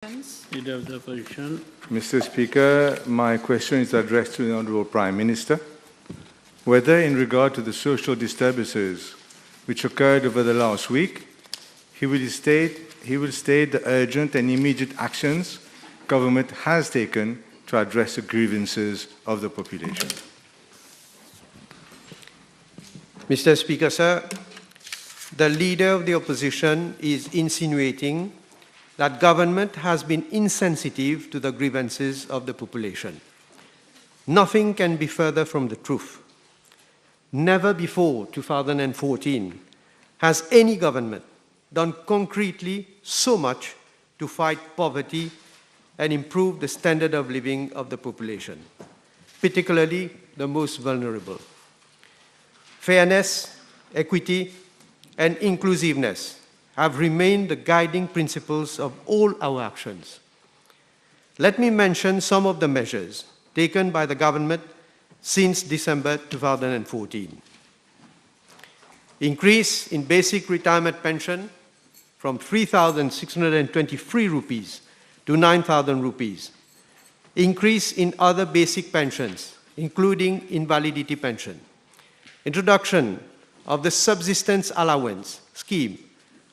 Leader of the Opposition. Mr. Speaker, my question is addressed to the Honourable Prime Minister. Whether in regard to the social disturbances which occurred over the last week, he will state the urgent and immediate actions government has taken to address the grievances of the population. Mr. Speaker, sir, the Leader of the Opposition is insinuating that government has been insensitive to the grievances of the population. Nothing can be further from the truth. Never before 2014 has any government done concretely so much to fight poverty and improve the standard of living of the population, particularly the most vulnerable. Fairness, equity, and inclusiveness have remained the guiding principles of all our actions. Let me mention some of the measures taken by the government since December 2014. Increase in basic retirement pension from 3,623 rupees to 9,000 rupees. Increase in other basic pensions, including invalidity pension. Introduction of the subsistence allowance scheme,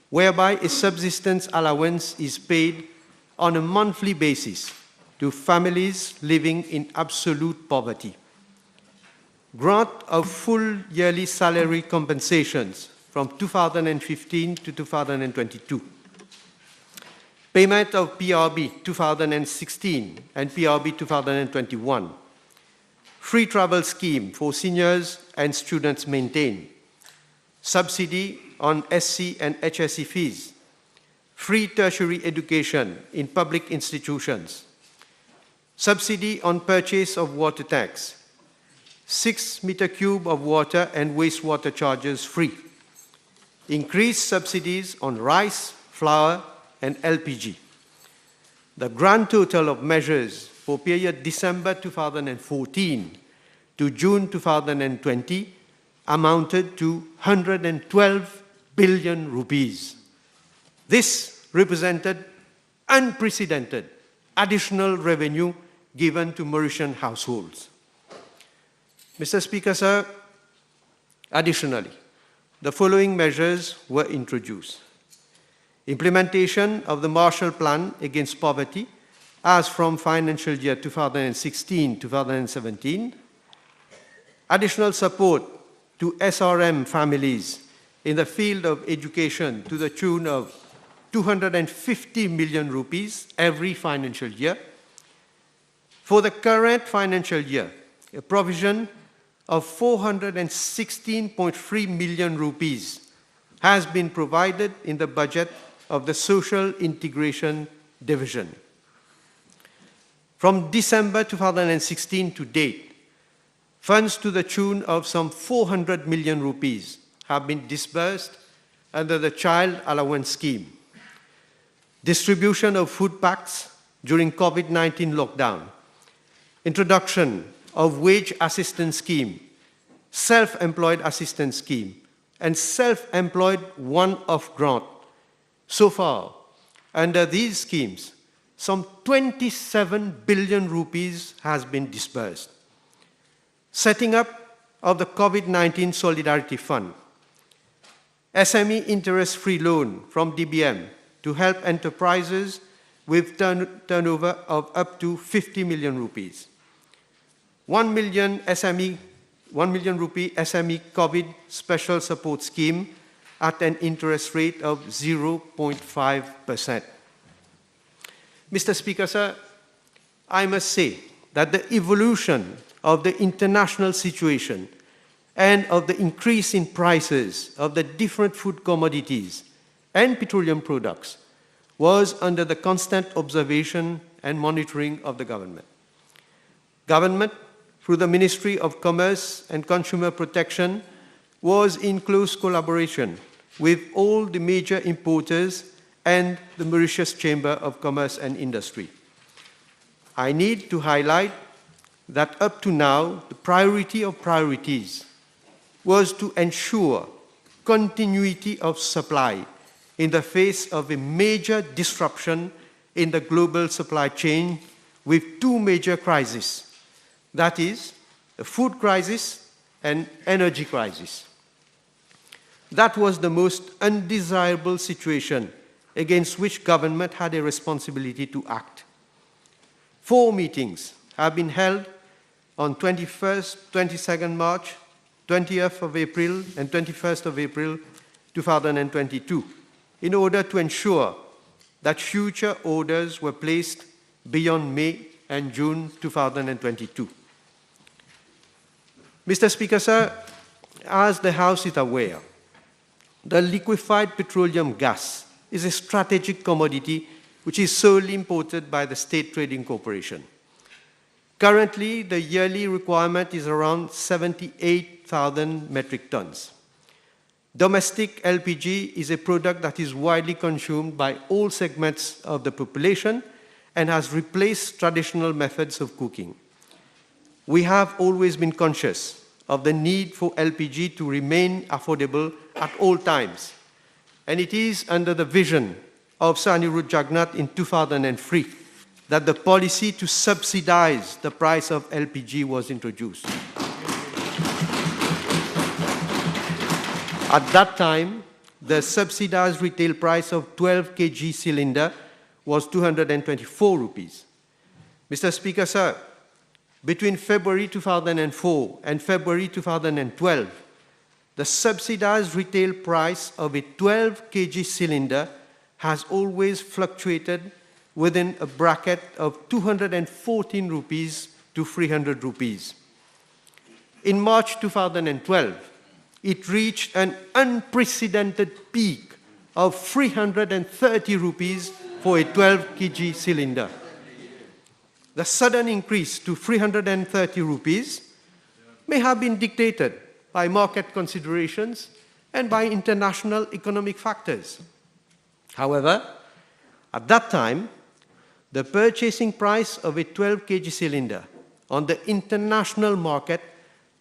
whereby a subsistence allowance is paid on a monthly basis to families living in absolute poverty. Grant of full yearly salary compensations from 2015 to 2022. Payment of PRB 2016 and PRB 2021. Free travel scheme for seniors and students maintained. Subsidy on SC and HSE fees, free tertiary education in public institutions, subsidy on purchase of water tanks, 6 meter cube of water and wastewater charges free, increased subsidies on rice, flour, and LPG. The grand total of measures for period December 2014 to June 2020 amounted to 112 billion rupees. This represented unprecedented additional revenue given to Mauritian households. Mr. Speaker, sir, additionally, the following measures were introduced. Implementation of the Marshall Plan against poverty as from financial year 2016-2017. Additional support to SRM families in the field of education to the tune of 250 million rupees every financial year. For the current financial year, a provision of 416.3 million rupees has been provided in the budget of the Social Integration Division. From December 2016 to date, funds to the tune of some 400 million rupees have been disbursed under the Child Allowance Scheme. Distribution of food packs during COVID-19 lockdown. Introduction of Wage Assistance Scheme, Self-Employed Assistance Scheme, and Self-Employed One-Off Grant. So far, under these schemes, some 27 billion rupees has been disbursed. Setting up of the COVID-19 Solidarity Fund, SME interest-free loan from DBM to help enterprises with turnover of up to 50 million rupees. 1 million rupee SME COVID special support scheme at an interest rate of 0.5%. Mr. Speaker, sir, I must say that the evolution of the international situation and of the increase in prices of the different food commodities and petroleum products was under the constant observation and monitoring of the government. Government, through the Ministry of Commerce and Consumer Protection, was in close collaboration with all the major importers and the Mauritius Chamber of Commerce and Industry. I need to highlight that up to now, the priority of priorities was to ensure continuity of supply in the face of a major disruption in the global supply chain with two major crises, that is, the food crisis and energy crisis. That was the most undesirable situation against which government had a responsibility to act. 4 meetings have been held on 21st, 22nd March, 20th of April, and 21st of April 2022 in order to ensure that future orders were placed beyond May and June 2022. Mr. Speaker, sir, as the House is aware, the liquefied petroleum gas is a strategic commodity which is solely imported by the State Trading Corporation. Currently, the yearly requirement is around 78,000 metric tons. Domestic LPG is a product that is widely consumed by all segments of the population and has replaced traditional methods of cooking. We have always been conscious of the need for LPG to remain affordable at all times, and it is under the vision of Sir Anirudh Jagannath in 2003 that the policy to subsidize the price of LPG was introduced. At that time, the subsidized retail price of 12 kg cylinder was 224 rupees. Mr. Speaker, sir, between February 2004 and February 2012, the subsidized retail price of a 12 kg cylinder has always fluctuated within a bracket of 214 rupees to 300 rupees. In March 2012, it reached an unprecedented peak of 330 rupees for a 12 kg cylinder. The sudden increase to 330 rupees may have been dictated by market considerations and by international economic factors. However, at that time, the purchasing price of a 12 kg cylinder on the international market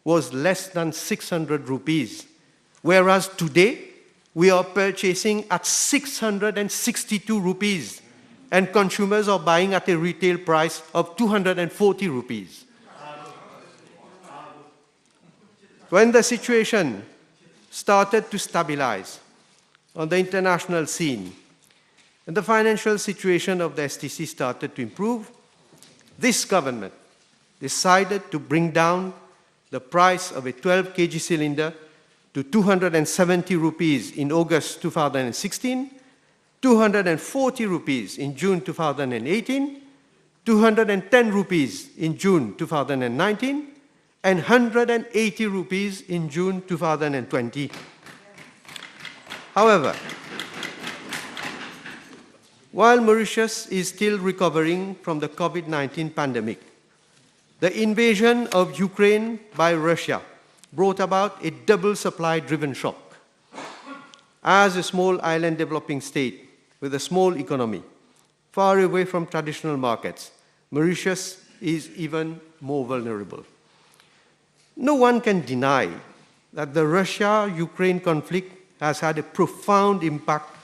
was less than 600 rupees, whereas today we are purchasing at 662 rupees and consumers are buying at a retail price of 240 rupees. When the situation started to stabilize on the international scene and the financial situation of the STC started to improve, this government decided to bring down the price of a 12 kg cylinder to 270 rupees in August 2016, 240 rupees in June 2018, 210 rupees in June 2019, and 180 rupees in June 2020. However, while Mauritius is still recovering from the COVID-19 pandemic, the invasion of Ukraine by Russia brought about a double supply-driven shock. As a small island developing state with a small economy, far away from traditional markets, Mauritius is even more vulnerable. No one can deny that the Russia-Ukraine conflict has had a profound impact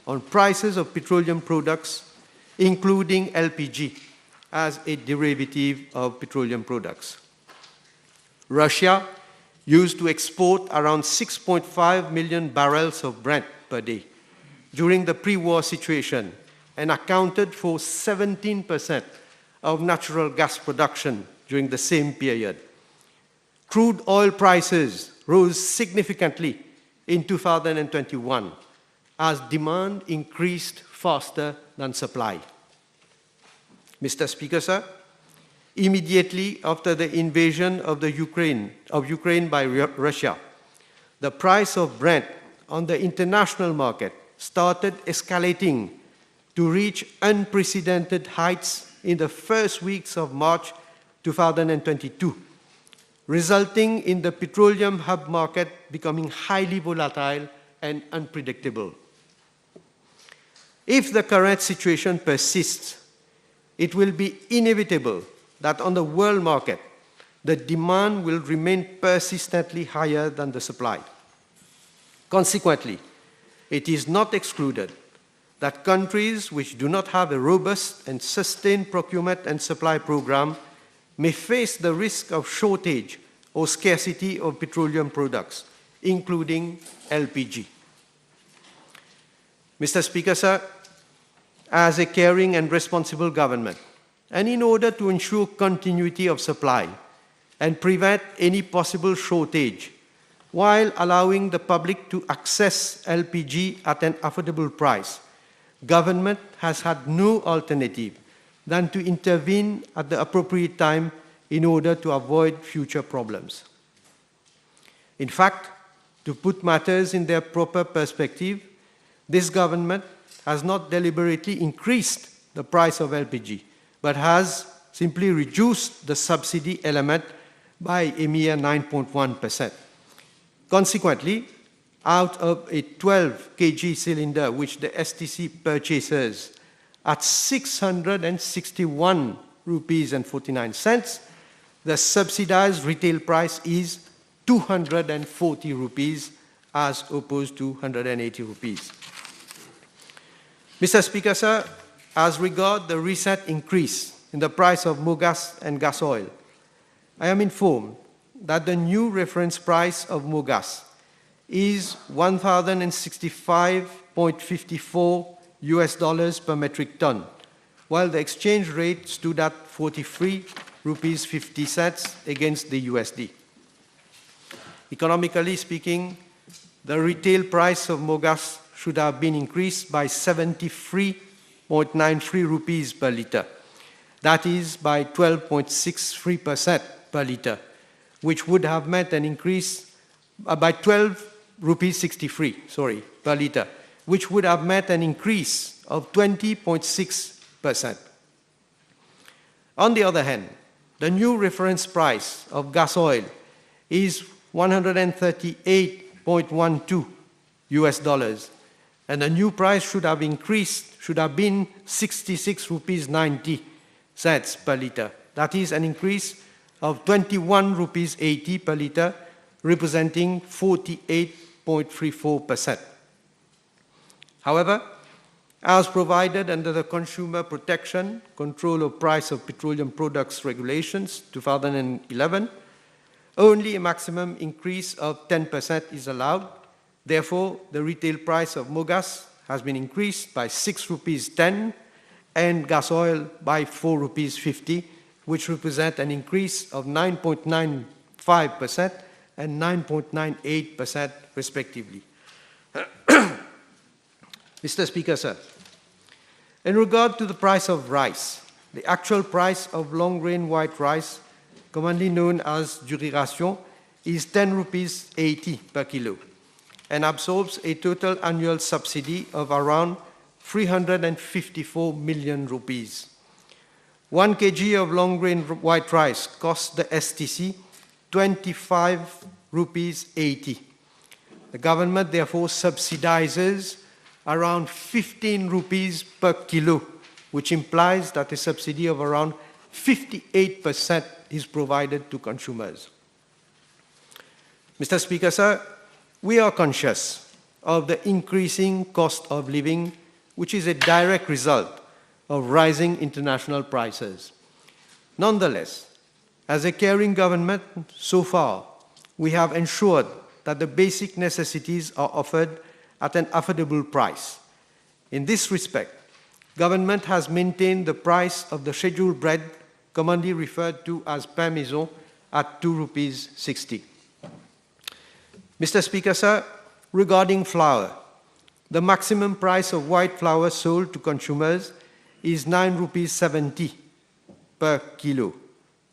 on prices of petroleum products, including LPG, as a derivative of petroleum products. Russia used to export around 6.5 million barrels of Brent per day during the pre-war situation and accounted for 17% of natural gas production during the same period. Crude oil prices rose significantly in 2021 as demand increased faster than supply. Mr. Speaker, sir, immediately after the invasion of Ukraine by Russia, the price of Brent on the international market started escalating to reach unprecedented heights in the first weeks of March 2022, resulting in the petroleum hub market becoming highly volatile and unpredictable. If the current situation persists, it will be inevitable that on the world market, the demand will remain persistently higher than the supply. Consequently, it is not excluded that countries which do not have a robust and sustained procurement and supply program may face the risk of shortage or scarcity of petroleum products, including LPG. Mr. Speaker, sir, as a caring and responsible government, and in order to ensure continuity of supply and prevent any possible shortage, while allowing the public to access LPG at an affordable price, government has had no alternative than to intervene at the appropriate time in order to avoid future problems. In fact, to put matters in their proper perspective, this government has not deliberately increased the price of LPG, but has simply reduced the subsidy element by a mere 9.1%. Consequently, out of a 12 kg cylinder which the STC purchases at 661 rupees and 49 cents, the subsidized retail price is 240 rupees as opposed to 180 rupees. Mr. Speaker, sir, as regard the recent increase in the price of mogas and gas oil, I am informed that the new reference price of mogas is $1,065.54 US per metric ton, while the exchange rate stood at 43 rupees 50 cents against the USD. Economically speaking, the retail price of mogas should have been increased by 73.93 rupees per litre. That is by 12.63% per litre, which would have meant an increase by 12 rupees 63, per litre, which would have meant an increase of 20.6%. On the other hand, the new reference price of gas oil is $138.12 US, and the new price should have been 66 rupees 90 cents per litre. That is an increase of 21 rupees 80 per litre, representing 48.34%. However, as provided under the Consumer Protection, Control of Price of Petroleum Products Regulations 2011, only a maximum increase of 10% is allowed. Therefore, the retail price of mogas has been increased by 6 rupees 10 and gas oil by 4 rupees 50, which represent an increase of 9.95% and 9.98% respectively. Mr. Speaker, sir, in regard to the price of rice, the actual price of long-grain white rice, commonly known as Duration, is 10 rupees 80 per kilo and absorbs a total annual subsidy of around 354 million rupees. 1 kg of long-grain white rice costs the STC 25 rupees 80. The government therefore subsidizes around 15 rupees per kilo, which implies that a subsidy of around 58% is provided to consumers. Mr. Speaker, sir, we are conscious of the increasing cost of living, which is a direct result of rising international prices. Nonetheless, as a caring government, so far, we have ensured that the basic necessities are offered at an affordable price. In this respect, government has maintained the price of the scheduled bread, commonly referred to as pain maison, at 2 rupees 60. Mr. Speaker, sir, regarding flour, the maximum price of white flour sold to consumers is 9 rupees 70 per kilo,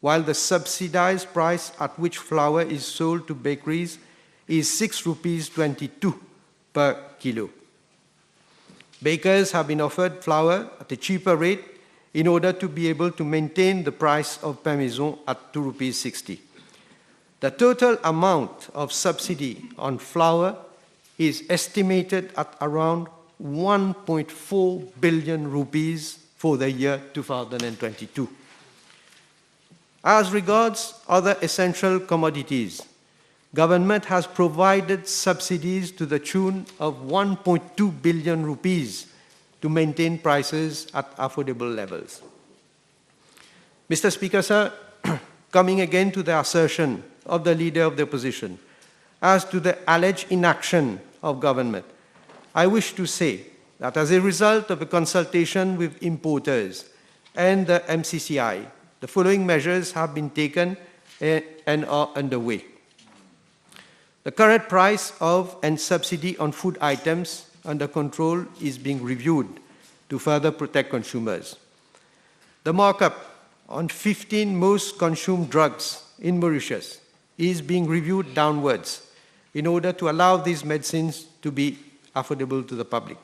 while the subsidized price at which flour is sold to bakeries is 6 rupees 22 per kilo. Bakers have been offered flour at a cheaper rate in order to be able to maintain the price of pain maison at 2 rupees 60. The total amount of subsidy on flour is estimated at around 1.4 billion rupees for the year 2022. As regards other essential commodities, government has provided subsidies to the tune of 1.2 billion rupees to maintain prices at affordable levels. Mr. Speaker, sir, coming again to the assertion of the Leader of the Opposition as to the alleged inaction of government, I wish to say that as a result of a consultation with importers and the MCCI, the following measures have been taken and are underway. The current price of and subsidy on food items under control is being reviewed to further protect consumers. The markup on 15 most consumed drugs in Mauritius is being reviewed downwards in order to allow these medicines to be affordable to the public.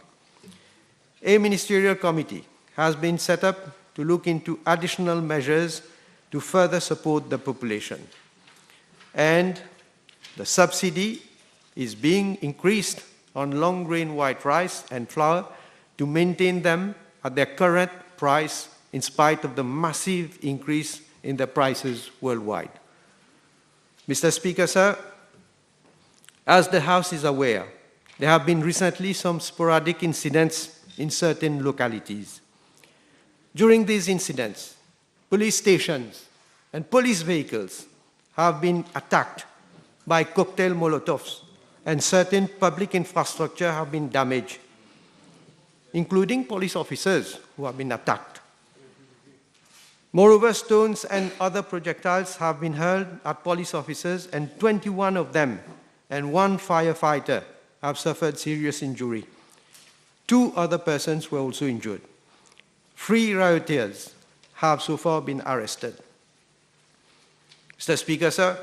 A ministerial committee has been set up to look into additional measures to further support the population. And the subsidy is being increased on long-grain white rice and flour to maintain them at their current price in spite of the massive increase in the prices worldwide. Mr. Speaker, sir, as the House is aware, there have been recently some sporadic incidents in certain localities. During these incidents, police stations and police vehicles have been attacked by cocktail molotovs, and certain public infrastructure have been damaged, including police officers who have been attacked. Moreover, stones and other projectiles have been hurled at police officers, and 21 of them and one firefighter have suffered serious injury. 2 other persons were also injured. 3 rioters have so far been arrested. Mr. Speaker, sir,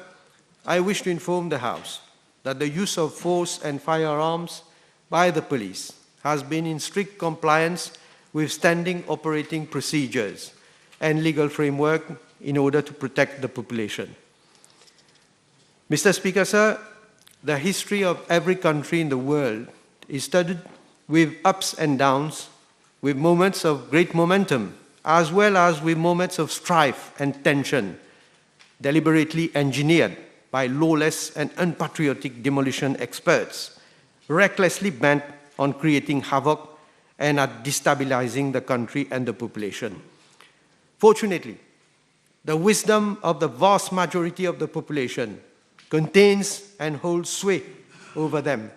I wish to inform the House that the use of force and firearms by the police has been in strict compliance with standing operating procedures and legal framework in order to protect the population. Mr. Speaker, sir, the history of every country in the world is studied with ups and downs, with moments of great momentum, as well as with moments of strife and tension, deliberately engineered by lawless and unpatriotic demolition experts, recklessly bent on creating havoc and at destabilizing the country and the population. Fortunately, the wisdom of the vast majority of the population contains and holds sway over them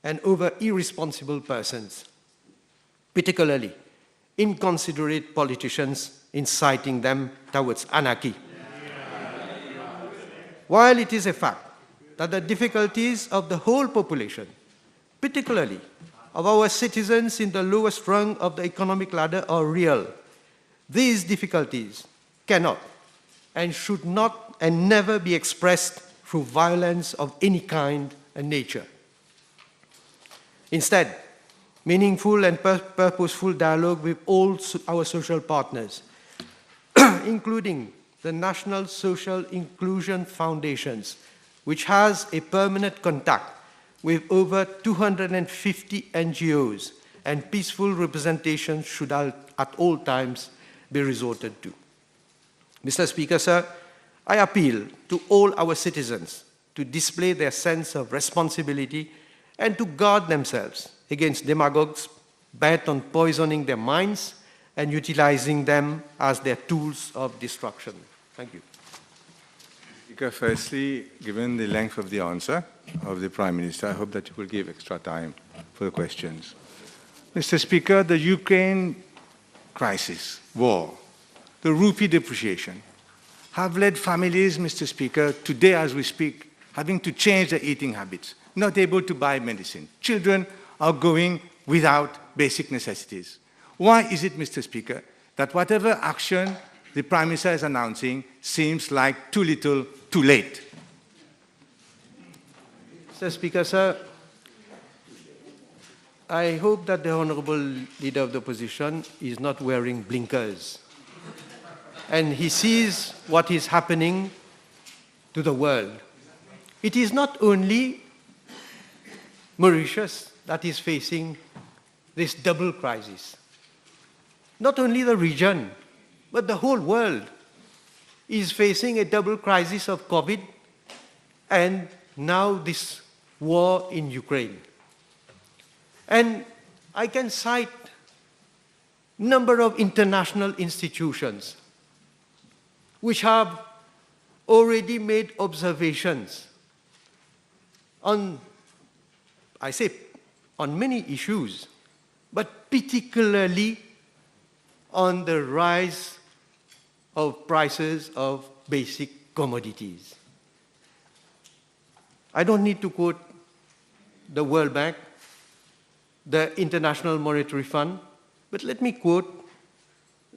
and over irresponsible persons, particularly inconsiderate politicians inciting them towards anarchy. While it is a fact that the difficulties of the whole population, particularly of our citizens in the lowest rung of the economic ladder, are real, these difficulties cannot and should not and never be expressed through violence of any kind and nature. Instead, meaningful and purposeful dialogue with all our social partners, including the National Social Inclusion Foundations, which has a permanent contact with over 250 NGOs, and peaceful representation should at all times be resorted to. Mr. Speaker, sir, I appeal to all our citizens to display their sense of responsibility and to guard themselves against demagogues bent on poisoning their minds and utilizing them as their tools of destruction. Thank you. Speaker, firstly, given the length of the answer of the Prime Minister, I hope that you will give extra time for the questions. Mr. Speaker, the Ukraine crisis, war, the rupee depreciation have led families, Mr. Speaker, today as we speak, having to change their eating habits, not able to buy medicine. Children are going without basic necessities. Why is it, Mr. Speaker, that whatever action the Prime Minister is announcing seems like too little, too late? Mr. Speaker, sir, I hope that the Honourable Leader of the Opposition is not wearing blinkers and he sees what is happening to the world. It is not only Mauritius that is facing this double crisis. Not only the region, but the whole world is facing a double crisis of COVID and now this war in Ukraine. And I can cite number of international institutions which have already made observations on, I say, on many issues, but particularly on the rise of prices of basic commodities. I don't need to quote the World Bank, the International Monetary Fund, but let me quote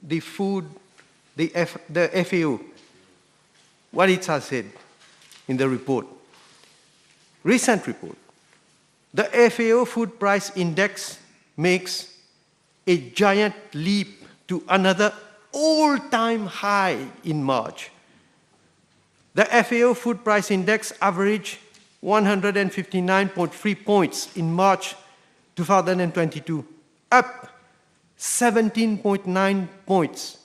the FAO, what it has said in the report, recent report. The FAO Food Price Index makes a giant leap to another all-time high in March. The FAO Food Price Index averaged 159.3 points in March 2022, up 17.9 points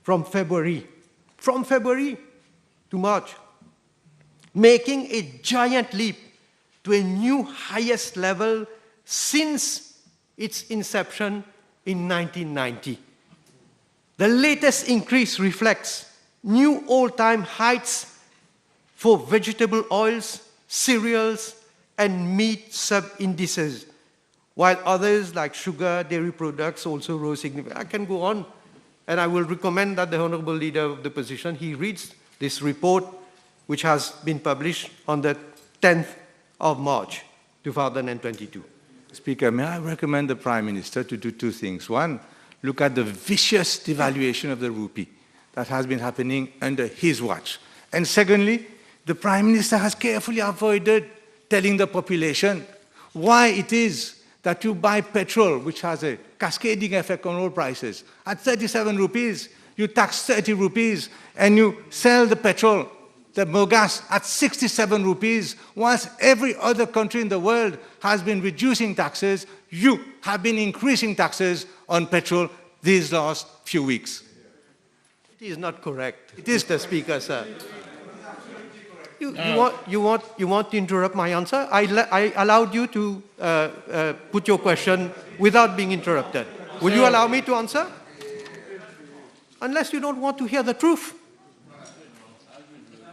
from February to March, making a giant leap to a new highest level since its inception in 1990. The latest increase reflects new all-time heights for vegetable oils, cereals, and meat sub-indices, while others like sugar, dairy products also rose significantly. I can go on, and I will recommend that the Honorable Leader of the Opposition, he reads this report, which has been published on the 10th of March, 2022. Speaker, may I recommend the Prime Minister to do two things. One, look at the vicious devaluation of the rupee that has been happening under his watch. And secondly, the Prime Minister has carefully avoided telling the population why it is that you buy petrol, which has a cascading effect on all prices. At 37 rupees, you tax 30 rupees, and you sell the petrol, the mogas, at 67 rupees, whilst every other country in the world has been reducing taxes. You have been increasing taxes on petrol these last few weeks. It is not correct. It is the Speaker, sir. You want to interrupt my answer? I allowed you to put your question without being interrupted. Will you allow me to answer? Unless you don't want to hear the truth.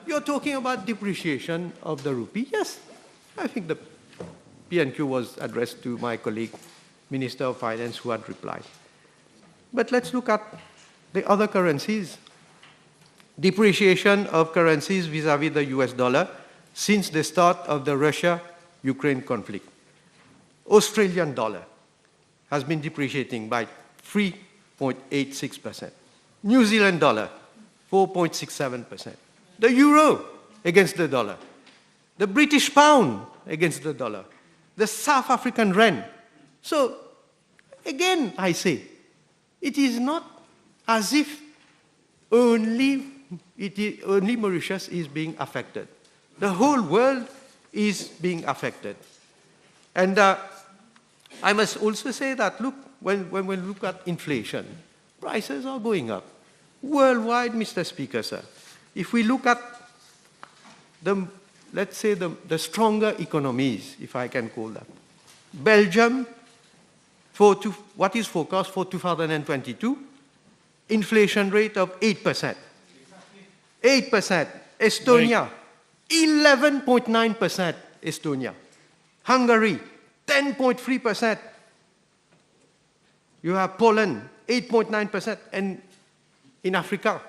You're talking about depreciation of the rupee. Yes, I think the PNQ was addressed to my colleague, Minister of Finance, who had replied. But let's look at the other currencies. Depreciation of currencies vis-à-vis the US dollar since the start of the Russia-Ukraine conflict. Australian dollar has been depreciating by 3.86%. New Zealand dollar, 4.67%. The euro against the dollar. The British pound against the dollar. The South African rand. So, again, I say, it is not as if only Mauritius is being affected. The whole world is being affected. And I must also say that, look, when we look at inflation, prices are going up. Worldwide, Mr. Speaker, sir, if we look at let's say the stronger economies, if I can call that, Belgium, what is forecast for 2022, inflation rate of 8%. 8%. Estonia, 11.9% Estonia. Hungary, 10.3%. You have Poland, 8.9%. And in Africa,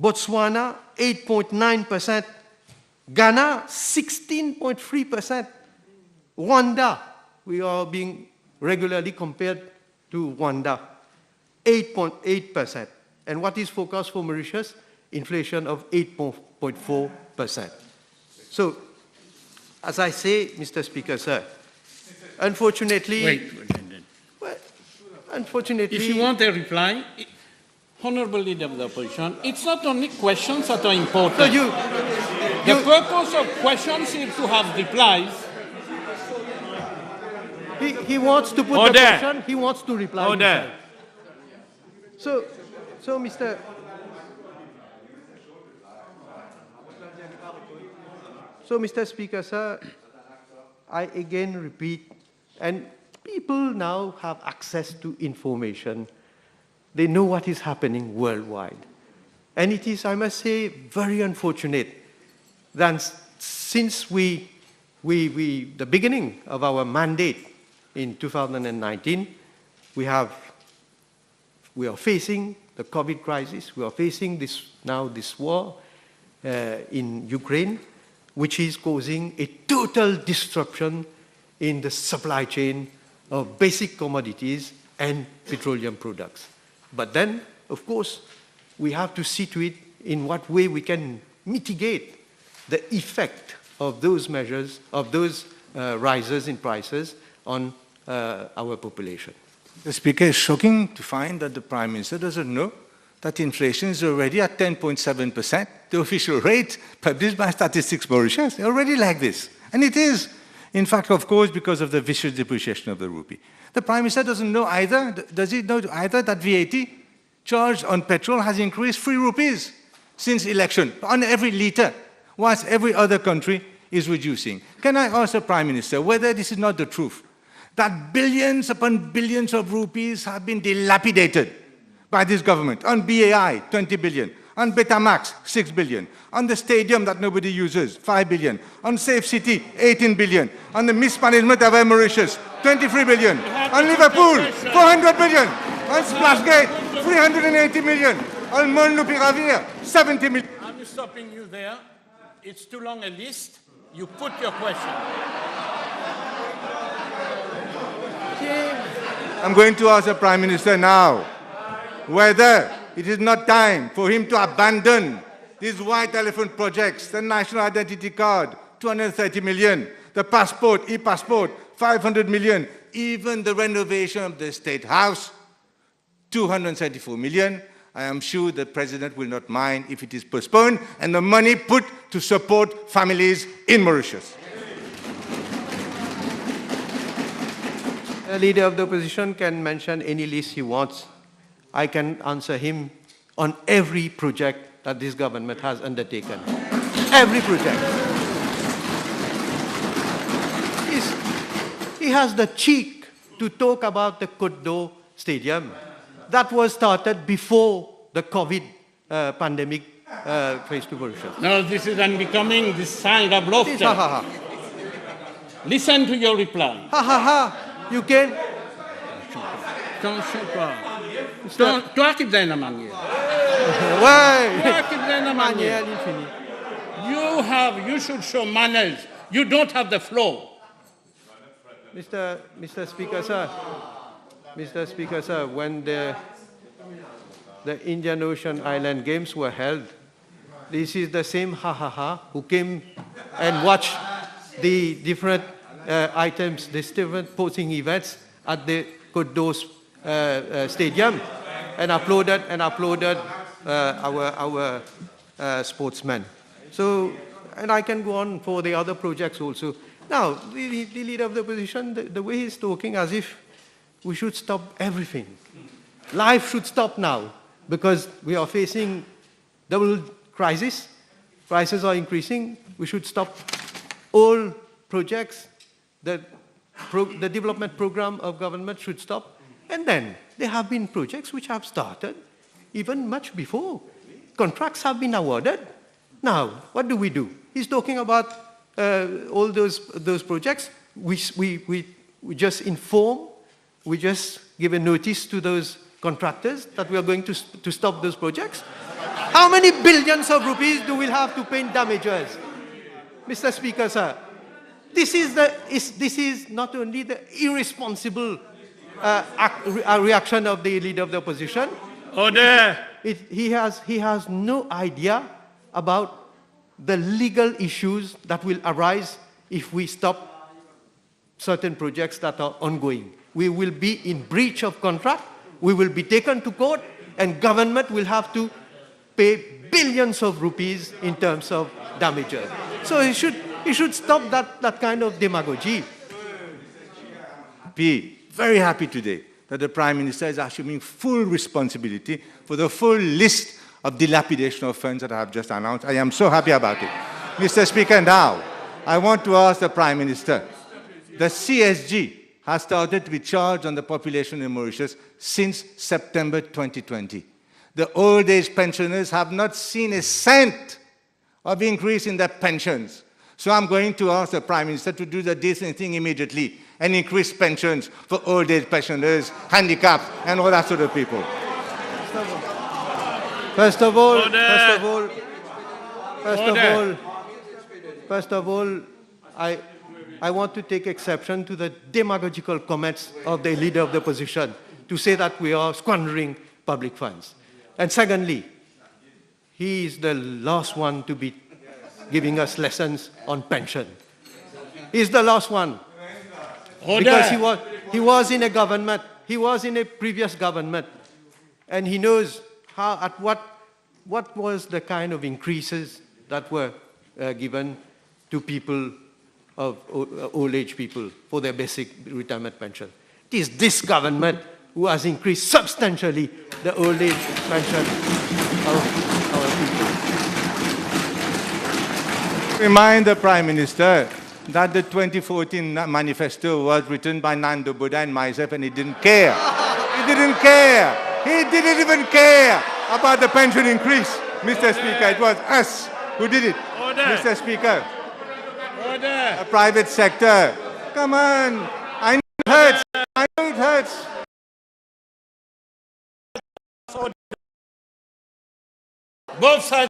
Botswana, 8.9%. Ghana, 16.3%. Rwanda, we are being regularly compared to Rwanda, 8.8%. And what is forecast for Mauritius? Inflation of 8.4%. So, as I say, Mr. Speaker, sir, unfortunately... Wait. Well, unfortunately... If you want a reply, Honourable Leader of the Opposition, it's not only questions that are important. So the purpose of questions is to have replies. He wants to put the question, he wants to reply. Order. So, Mr. So, Mr. Speaker, sir, I again repeat, and people now have access to information. They know what is happening worldwide. And it is, I must say, very unfortunate that since the beginning of our mandate in 2019, we are facing the COVID crisis, we are facing this war in Ukraine, which is causing a total disruption in the supply chain of basic commodities and petroleum products. But then, of course, we have to see to it in what way we can mitigate the effect of those measures, of those rises in prices on our population. The Speaker, it's shocking to find that the Prime Minister doesn't know that inflation is already at 10.7%. The official rate published by Statistics Mauritius, already like this. And it is, in fact, of course, because of the vicious depreciation of the rupee. The Prime Minister doesn't know either, does he know either that VAT charged on petrol has increased 3 rupees since election on every litre, whilst every other country is reducing? Can I ask the Prime Minister whether this is not the truth, that billions upon billions of rupees have been dilapidated by this government on BAI, 20 billion, on Betamax, 6 billion, on the stadium that nobody uses, 5 billion, on Safe City, 18 billion, on the mismanagement of Air Mauritius, 23 billion, on Liverpool, 400 billion, on Splashgate, 380 million, on Mon-Lupiravir, 70 million. I'm stopping you there. It's too long a list. You put your question. I'm going to ask the Prime Minister now whether it is not time for him to abandon these white elephant projects, the national identity card, 230 million, the passport, e-passport, 500 million, even the renovation of the State House, 234 million. I am sure the President will not mind if it is postponed and the money put to support families in Mauritius. The leader of the opposition can mention any list he wants. I can answer him on every project that this government has undertaken. Every project. He has the cheek to talk about the Côte d'Or Stadium. That was started before the COVID pandemic faced to Mauritius. No, this is unbecoming, this sign of laughter. This, ha, ha, ha. Listen to your reply. Ha ha ha. You can. Toi qui donnes la manière. Ouais. Toi qui donnes la manière. Manière infinie. You should show manners. You don't have the floor. Mr. Speaker, sir, when the Indian Ocean Island Games were held, this is the same ha-ha-ha who came and watched the different items, the different sporting events at the Côte d'Or Stadium and applauded our sportsmen. So, and I can go on for the other projects also. Now, the leader of the opposition, the way he's talking as if we should stop everything. Life should stop now because we are facing double crisis. Prices are increasing. We should stop all projects. The development program of government should stop. And then there have been projects which have started even much before. Contracts have been awarded. Now, what do? He's talking about all those projects. We just inform, we just give a notice to those contractors that we are going to stop those projects. How many billions of rupees do we have to pay in damages? Mr. Speaker, sir, this is not only the irresponsible reaction of the leader of the opposition. Order. He has no idea about the legal issues that will arise if we stop certain projects that are ongoing. We will be in breach of contract, we will be taken to court, and government will have to pay billions of rupees in terms of damages. So he should stop that kind of demagogy. Very happy today that the Prime Minister is assuming full responsibility for the full list of dilapidation of funds that I have just announced. I am so happy about it. Mr. Speaker, now, I want to ask the Prime Minister, the CSG has started to be charged on the population in Mauritius since September 2020. The old age pensioners have not seen a cent of increase in their pensions. So I'm going to ask the Prime Minister to do the decent thing immediately and increase pensions for old age pensioners, handicapped, and all that sort of people. First of all, I want to take exception to the demagogical comments of the leader of the opposition to say that we are squandering public funds. And secondly, he is the last one to be giving us lessons on pension. He's the last one. Because he was in a government, he was in a previous government, and he knows what was the kind of increases that were given to people of old age people for their basic retirement pension. It is this government who has increased substantially the old age pension of our people. Remind the Prime Minister that the 2014 manifesto was written by Nando Buddha and myself, and he didn't care. He didn't care. He didn't even care about the pension increase, Mr. Speaker. It was us who did it, Mr. Speaker. A private sector. Come on. I know it hurts. I know it hurts. Both sides.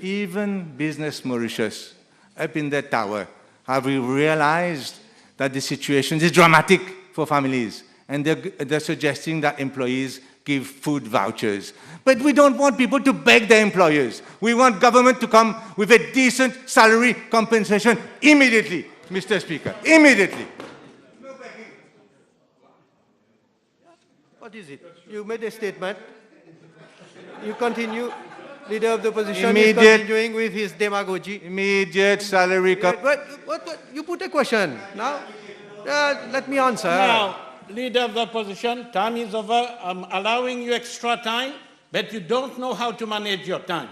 Even Business Mauritius, up in their tower, have realized that the situation is dramatic for families, and they're suggesting that employees give food vouchers. But we don't want people to beg their employers. We want government to come with a decent salary compensation immediately, Mr. Speaker, immediately. What is it? You made a statement. You continue. Leader of the opposition is continuing with his demagogy. Immediate salary What? You put a question. Now, let me answer. Now, Leader of the Opposition, time is over. I'm allowing you extra time, but you don't know how to manage your time.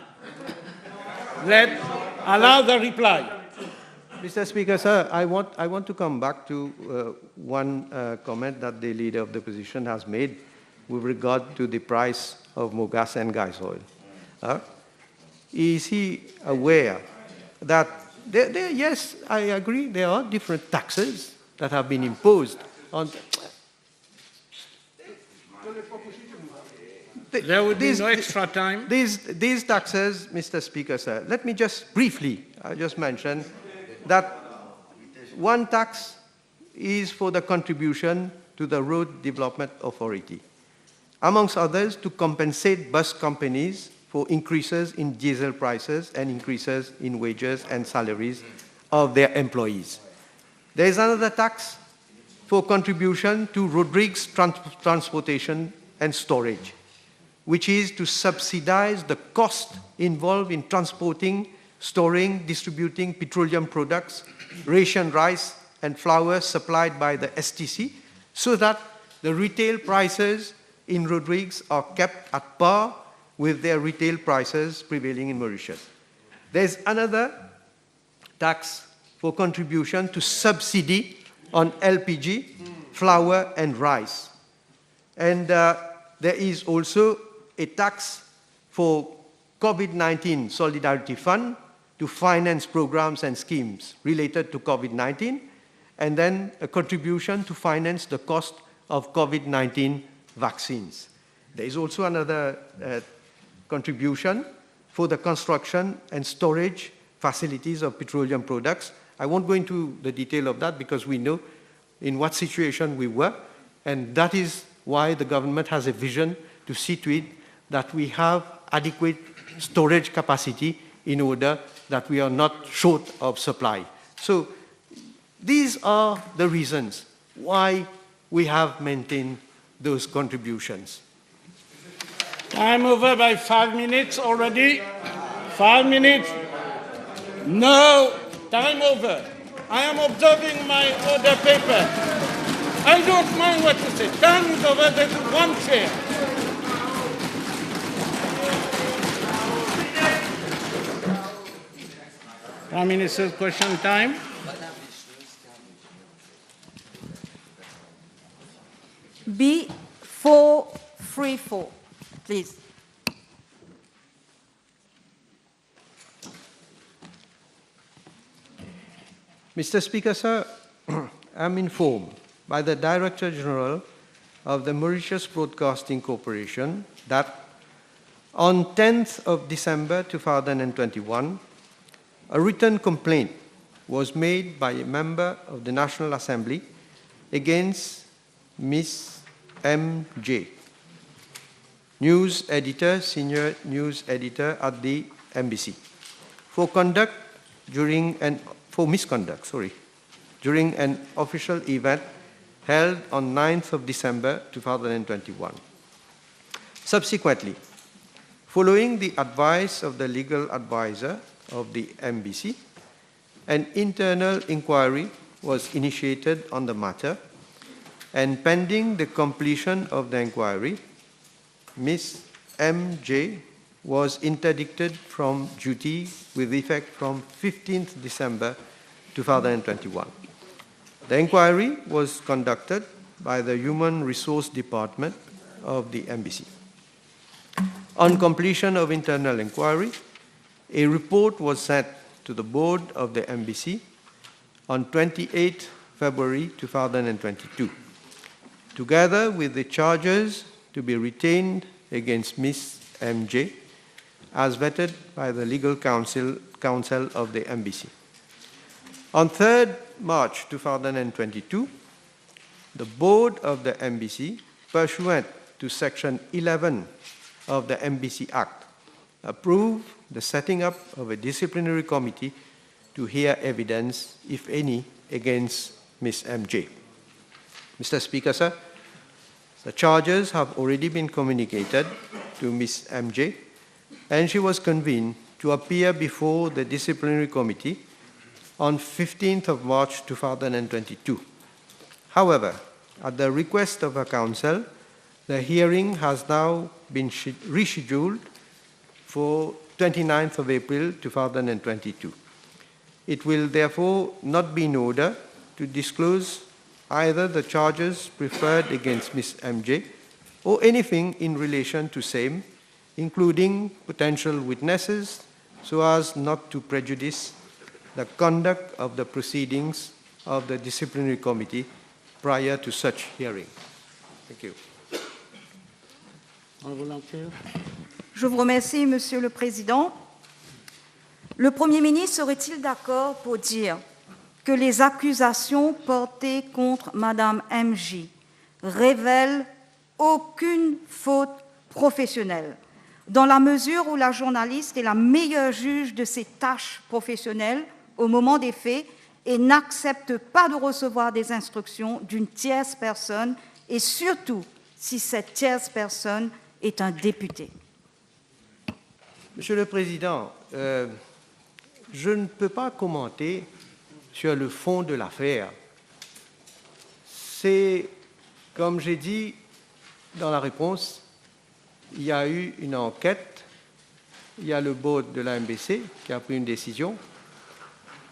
Allow the reply. Mr. Speaker, sir, I want to come back to one comment that the Leader of the Opposition has made with regard to the price of mogas and gas oil. Is he aware that, yes, I agree, there are different taxes that have been imposed on... There would be no extra time. These taxes, Mr. Speaker, sir, let me just briefly just mention that one tax is for the contribution to the Road Development Authority, amongst others, to compensate bus companies for increases in diesel prices and increases in wages and salaries of their employees. There is another tax for contribution to road rigs, transportation and storage, which is to subsidize the cost involved in transporting, storing, distributing petroleum products, ration rice and flour supplied by the STC, so that the retail prices in road rigs are kept at par with their retail prices prevailing in Mauritius. There's another tax for contribution to subsidy on LPG, flour and rice. And there is also a tax for COVID-19 Solidarity Fund to finance programs and schemes related to COVID-19, and then a contribution to finance the cost of COVID-19 vaccines. There is also another contribution for the construction and storage facilities of petroleum products. I won't go into the detail of that because we know in what situation we were, and that is why the government has a vision to see to it that we have adequate storage capacity in order that we are not short of supply. So these are the reasons why we have maintained those contributions. Time over by 5 minutes already. 5 minutes. No, time over. I am observing my order paper. I don't mind what you say. Time is over. There's one chair. Prime Minister's question time. B434, please. Mr. Speaker, sir, I'm informed by the Director General of the Mauritius Broadcasting Corporation that on 10th of December 2021, a written complaint was made by a member of the National Assembly against Ms. M.J., news editor, senior news editor at the embassy, for misconduct during an official event held on 9th of December 2021. Subsequently, following the advice of the legal advisor of the embassy, an internal inquiry was initiated on the matter, and pending the completion of the inquiry, Ms. M.J. was interdicted from duty with effect from 15th December 2021. The inquiry was conducted by the Human Resource Department of the embassy. On completion of internal inquiry, a report was sent to the board of the embassy on 28 February 2022, together with the charges to be retained against Ms. M.J. as vetted by the legal counsel of the embassy. On 3rd March 2022, the board of the embassy, pursuant to Section 11 of the Embassy Act, approved the setting up of a disciplinary committee to hear evidence, if any, against Ms. M.J. Mr. Speaker, sir, the charges have already been communicated to Ms. M.J., and she was convened to appear before the disciplinary committee on 15th of March 2022. However, at the request of her counsel, the hearing has now been rescheduled for 29th of April 2022. It will therefore not be in order to disclose either the charges preferred against Ms. M.J. or anything in relation to same, including potential witnesses, so as not to prejudice the conduct of the proceedings of the disciplinary committee prior to such hearing. Thank you. Je vous remercie, Monsieur le Président. Le Premier ministre serait-il d'accord pour dire que les accusations portées contre Madame M.J. révèlent aucune faute professionnelle, dans la mesure où la journaliste est la meilleure juge de ses tâches professionnelles au moment des faits et n'accepte pas de recevoir des instructions d'une tierce personne, et surtout si cette tierce personne est un député. Monsieur le Président, je ne peux pas commenter sur le fond de l'affaire. C'est, comme j'ai dit dans la réponse, il y a eu une enquête, il y a le board de la MBC qui a pris une décision.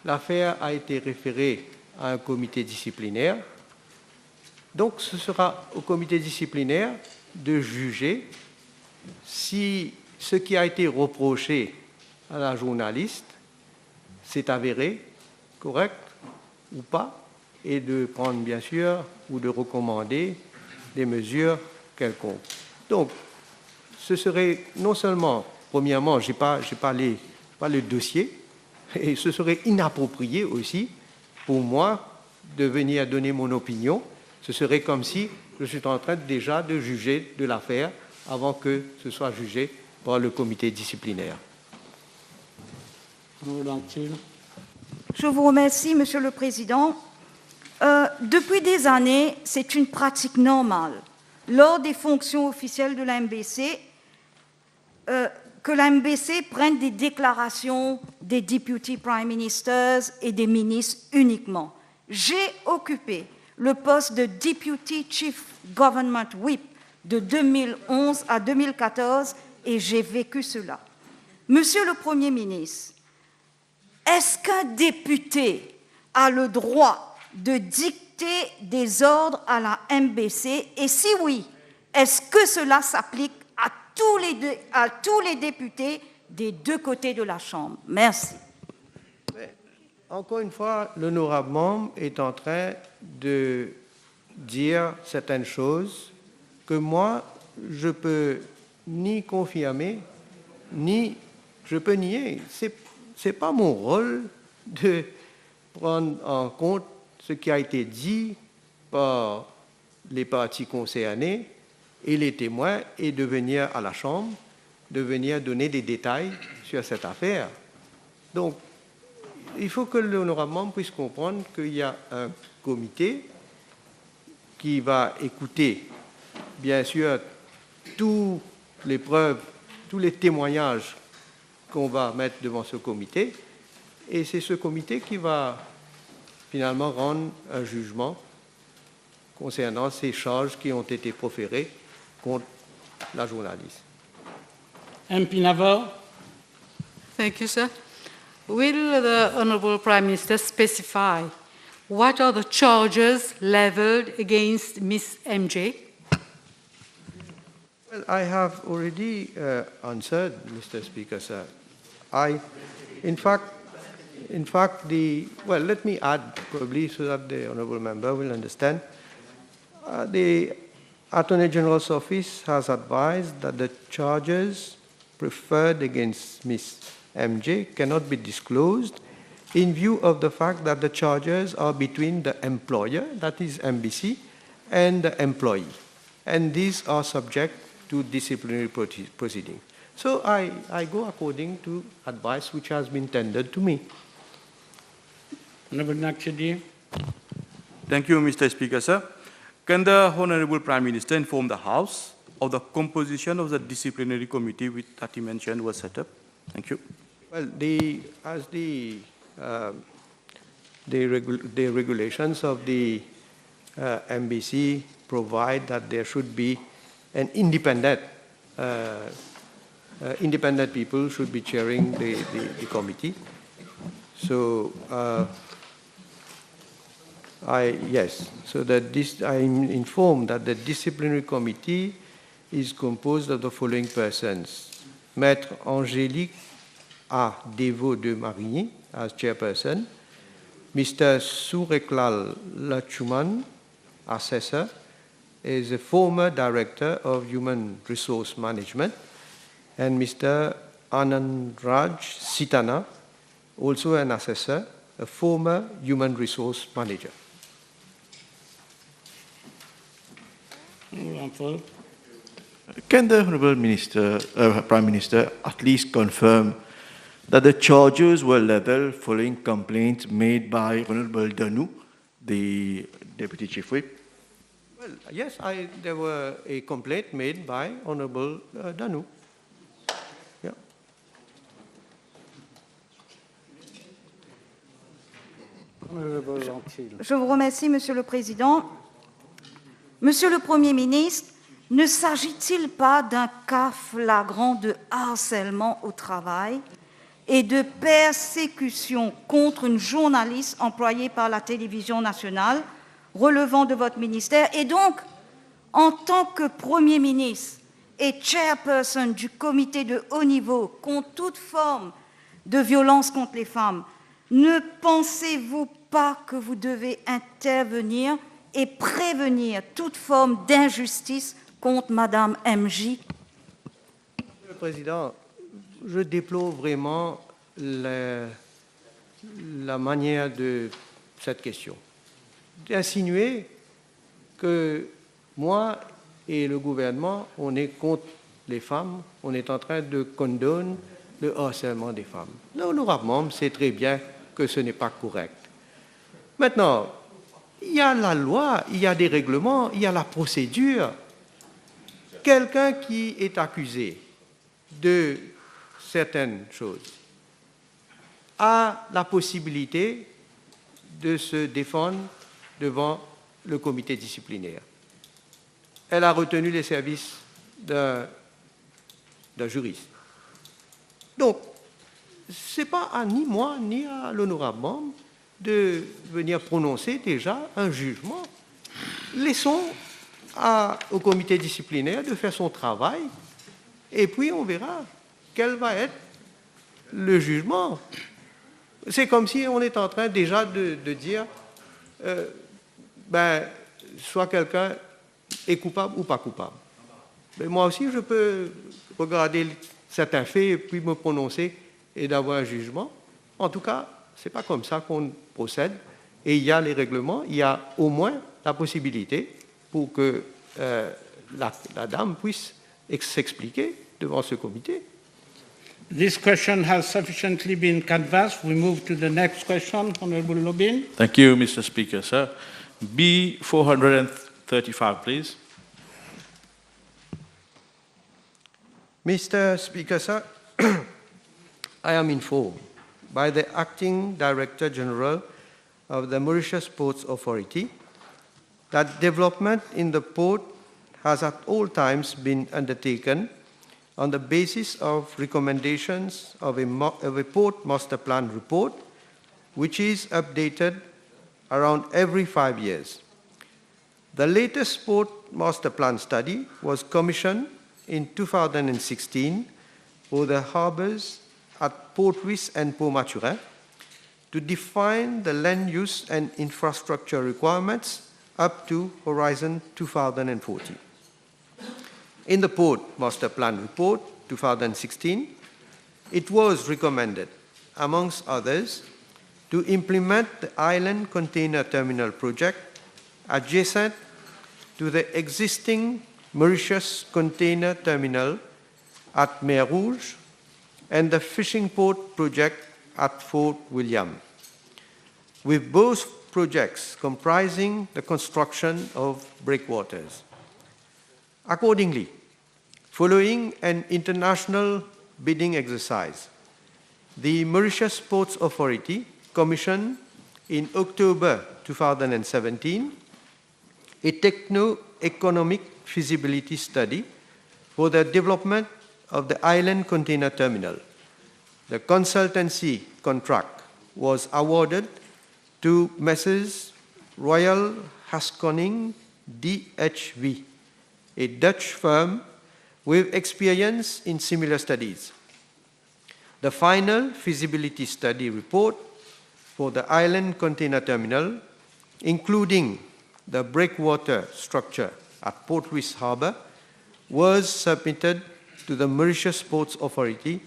L'affaire a été référée à un comité disciplinaire. Donc, ce sera au comité disciplinaire de juger si ce qui a été reproché à la journaliste s'est avéré correct ou pas, et de prendre, bien sûr, ou de recommander des mesures quelconques. Donc, ce serait non seulement, premièrement, je n'ai pas le dossier, et ce serait inapproprié aussi pour moi de venir donner mon opinion. Ce serait comme si je suis en train déjà de juger de l'affaire avant que ce soit jugé par le comité disciplinaire. Je vous remercie, Monsieur le Président. Depuis des années, c'est une pratique normale lors des fonctions officielles de la MBC que la MBC prenne des déclarations des Deputy Prime Ministers et des ministres uniquement. J'ai occupé le poste de Deputy Chief Government Whip de 2011 à 2014 et j'ai vécu cela. Monsieur le Premier ministre, est-ce qu'un député a le droit de dicter des ordres à la MBC et si oui, est-ce que cela s'applique à tous les députés des deux côtés de la Chambre? Merci. Encore une fois, l'honorable membre est en train de dire certaines choses que moi, je peux ni confirmer, ni je peux nier. Ce n'est pas mon rôle de prendre en compte ce qui a été dit par les parties concernées et les témoins et de venir à la Chambre, de venir donner des détails sur cette affaire. Donc, il faut que l'honorable membre puisse comprendre qu'il y a un comité qui va écouter, bien sûr, toutes les preuves, tous les témoignages qu'on va mettre devant ce comité, et c'est ce comité qui va finalement rendre un jugement concernant ces charges qui ont été proférées contre la journaliste. MP Navarre. Thank you, sir. Will the Honourable Prime Minister specify what are the charges levelled against Ms. MJ? Well, I have already answered, Mr. Speaker, sir. In fact, well, let me add probably so that the Honourable Member will understand. The Attorney General's Office has advised that the charges preferred against Ms. MJ cannot be disclosed in view of the fact that the charges are between the employer, that is MBC, and the employee. And these are subject to disciplinary proceedings. So I go according to advice which has been tendered to me. Honourable Nakshidi. Thank you, Mr. Speaker, sir. Can the Honourable Prime Minister inform the House of the composition of the disciplinary committee which that he mentioned was set up? Thank you. Well, the regulations of the MBC provide that there should be an independent people should be chairing the committee. So so that I'm informed that the disciplinary committee is composed of the following persons: Maître Angélique A. Deveau de Marigny as chairperson, Mr. Sureklal Lachuman, assessor, is a former director of human resource management, and Mr. Anandraj Sitana, also an assessor, a former human resource manager. Can the Honourable Prime Minister at least confirm that the charges were levelled following complaints made by Honourable Danou, the Deputy Chief Whip? Well, yes, there were a complaint made by Honourable Danou. Yeah. Je vous remercie, Monsieur le Président. Monsieur le Premier ministre, ne s'agit-il pas d'un cas flagrant de harcèlement au travail et de persécution contre une journaliste employée par la télévision nationale relevant de votre ministère? Et donc, en tant que Premier ministre et chairperson du comité de haut niveau contre toute forme de violence contre les femmes, ne pensez-vous pas que vous devez intervenir et prévenir toute forme d'injustice contre Madame MJ? Monsieur le Président, je déplore vraiment la manière de cette question. D'insinuer que moi et le gouvernement, on est contre les femmes, on est en train de condamner le harcèlement des femmes. L'honorable membre sait très bien que ce n'est pas correct. Maintenant, il y a la loi, il y a des règlements, il y a la procédure. Quelqu'un qui est accusé de certaines choses a la possibilité de se défendre devant le comité disciplinaire. Elle a retenu les services d'un juriste. Donc, ce n'est pas à ni moi ni à l'honorable membre de venir prononcer déjà un jugement. Laissons au comité disciplinaire de faire son travail et puis on verra quel va être le jugement. C'est comme si on est en train déjà de dire soit quelqu'un est coupable ou pas coupable. Mais moi aussi, je peux regarder certains faits et puis me prononcer et d'avoir un jugement. En tout cas, ce n'est pas comme ça qu'on procède. Et il y a les règlements, il y a au moins la possibilité pour que la dame puisse s'expliquer devant ce comité. This question has sufficiently been canvassed. We move to the next question, Honorable Lobin. Thank you, Mr. Speaker, sir. B 435, please. Mr. Speaker, sir, I am informed by the Acting Director General of the Mauritius Ports Authority that development in the port has at all times been undertaken on the basis of recommendations of a port master plan report, which is updated around every 5 years. The latest port master plan study was commissioned in 2016 for the harbors at Port Louis and Port Maturin to define the land use and infrastructure requirements up to Horizon 2040. In the Port Master Plan Report 2016, it was recommended, amongst others, to implement the island container terminal project adjacent to the existing Mauritius container terminal at Mer Rouge and the fishing port project at Fort William, with both projects comprising the construction of breakwaters. Accordingly, following an international bidding exercise, the Mauritius Ports Authority commissioned in October 2017 a techno-economic feasibility study for the development of the island container terminal. The consultancy contract was awarded to Messrs. Royal Haskoning DHV, a Dutch firm with experience in similar studies. The final feasibility study report for the island container terminal, including the breakwater structure at Port Louis Harbour, was submitted to the Mauritius Ports Authority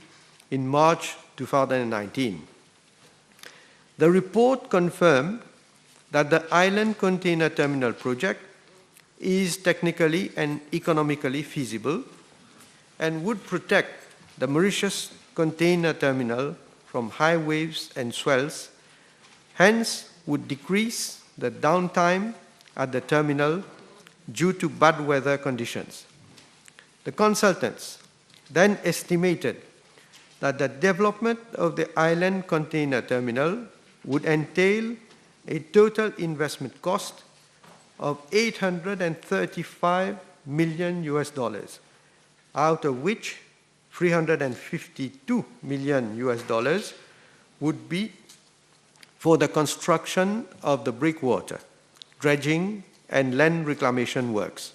in March 2019. The report confirmed that the island container terminal project is technically and economically feasible and would protect the Mauritius container terminal from high waves and swells, hence would decrease the downtime at the terminal due to bad weather conditions. The consultants then estimated that the development of the island container terminal would entail a total investment cost of $835 million, out of which $352 million would be for the construction of the breakwater, dredging, and land reclamation works.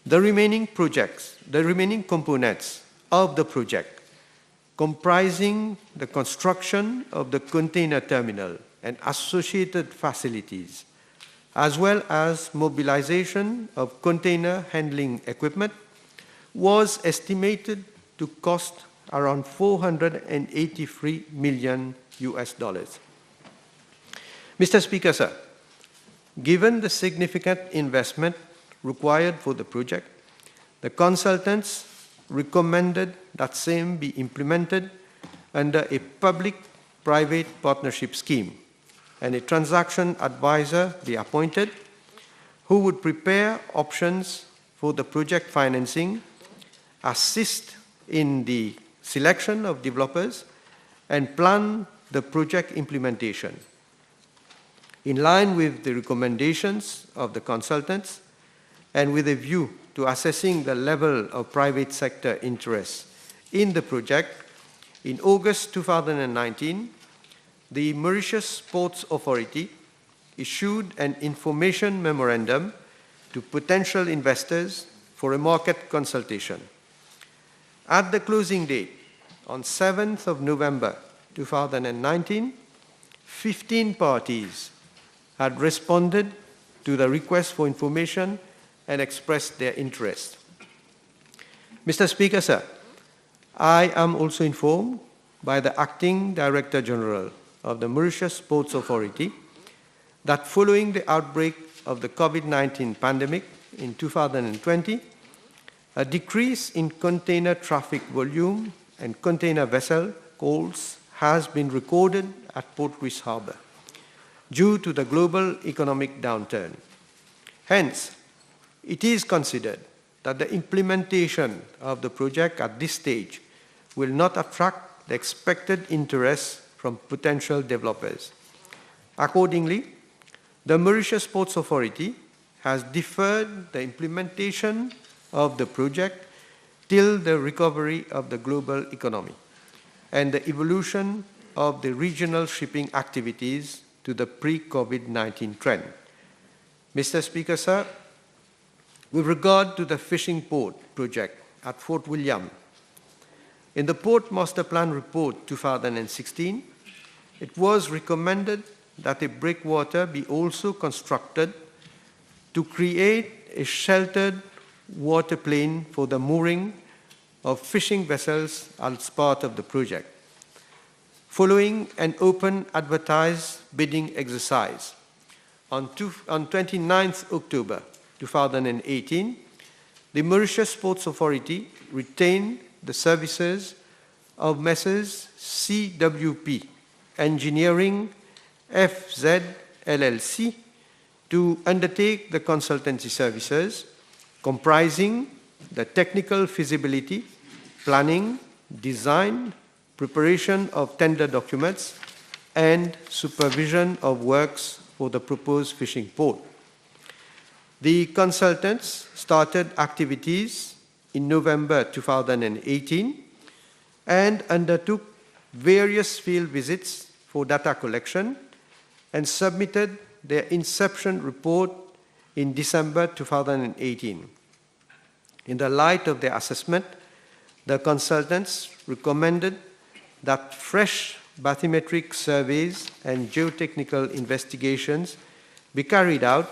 The remaining components of the project, comprising the construction of the container terminal and associated facilities, as well as mobilization of container handling equipment, was estimated to cost around $483 million. Mr. Speaker, sir, given the significant investment required for the project, the consultants recommended that same be implemented under a public-private partnership scheme and a transaction advisor be appointed who would prepare options for the project financing, assist in the selection of developers, and plan the project implementation. In line with the recommendations of the consultants and with a view to assessing the level of private sector interest in the project, in August 2019, the Mauritius Ports Authority issued an information memorandum to potential investors for a market consultation. At the closing date, on 7th of November 2019, 15 parties had responded to the request for information and expressed their interest. Mr. Speaker, sir, I am also informed by the Acting Director General of the Mauritius Ports Authority that following the outbreak of the COVID-19 pandemic in 2020, a decrease in container traffic volume and container vessel calls has been recorded at Port Louis Harbour due to the global economic downturn. Hence, it is considered that the implementation of the project at this stage will not attract the expected interest from potential developers. Accordingly, the Mauritius Ports Authority has deferred the implementation of the project till the recovery of the global economy and the evolution of the regional shipping activities to the pre-COVID-19 trend. Mr. Speaker, sir, with regard to the fishing port project at Fort William, in the Port Master Plan Report 2016, it was recommended that a breakwater be also constructed to create a sheltered water plane for the mooring of fishing vessels as part of the project. Following an open advertised bidding exercise on 29th October 2018, the Mauritius Ports Authority retained the services of Messrs. CWP Engineering FZ LLC to undertake the consultancy services comprising the technical feasibility, planning, design, preparation of tender documents, and supervision of works for the proposed fishing port. The consultants started activities in November 2018 and undertook various field visits for data collection and submitted their inception report in December 2018. In the light of their assessment, the consultants recommended that fresh bathymetric surveys and geotechnical investigations be carried out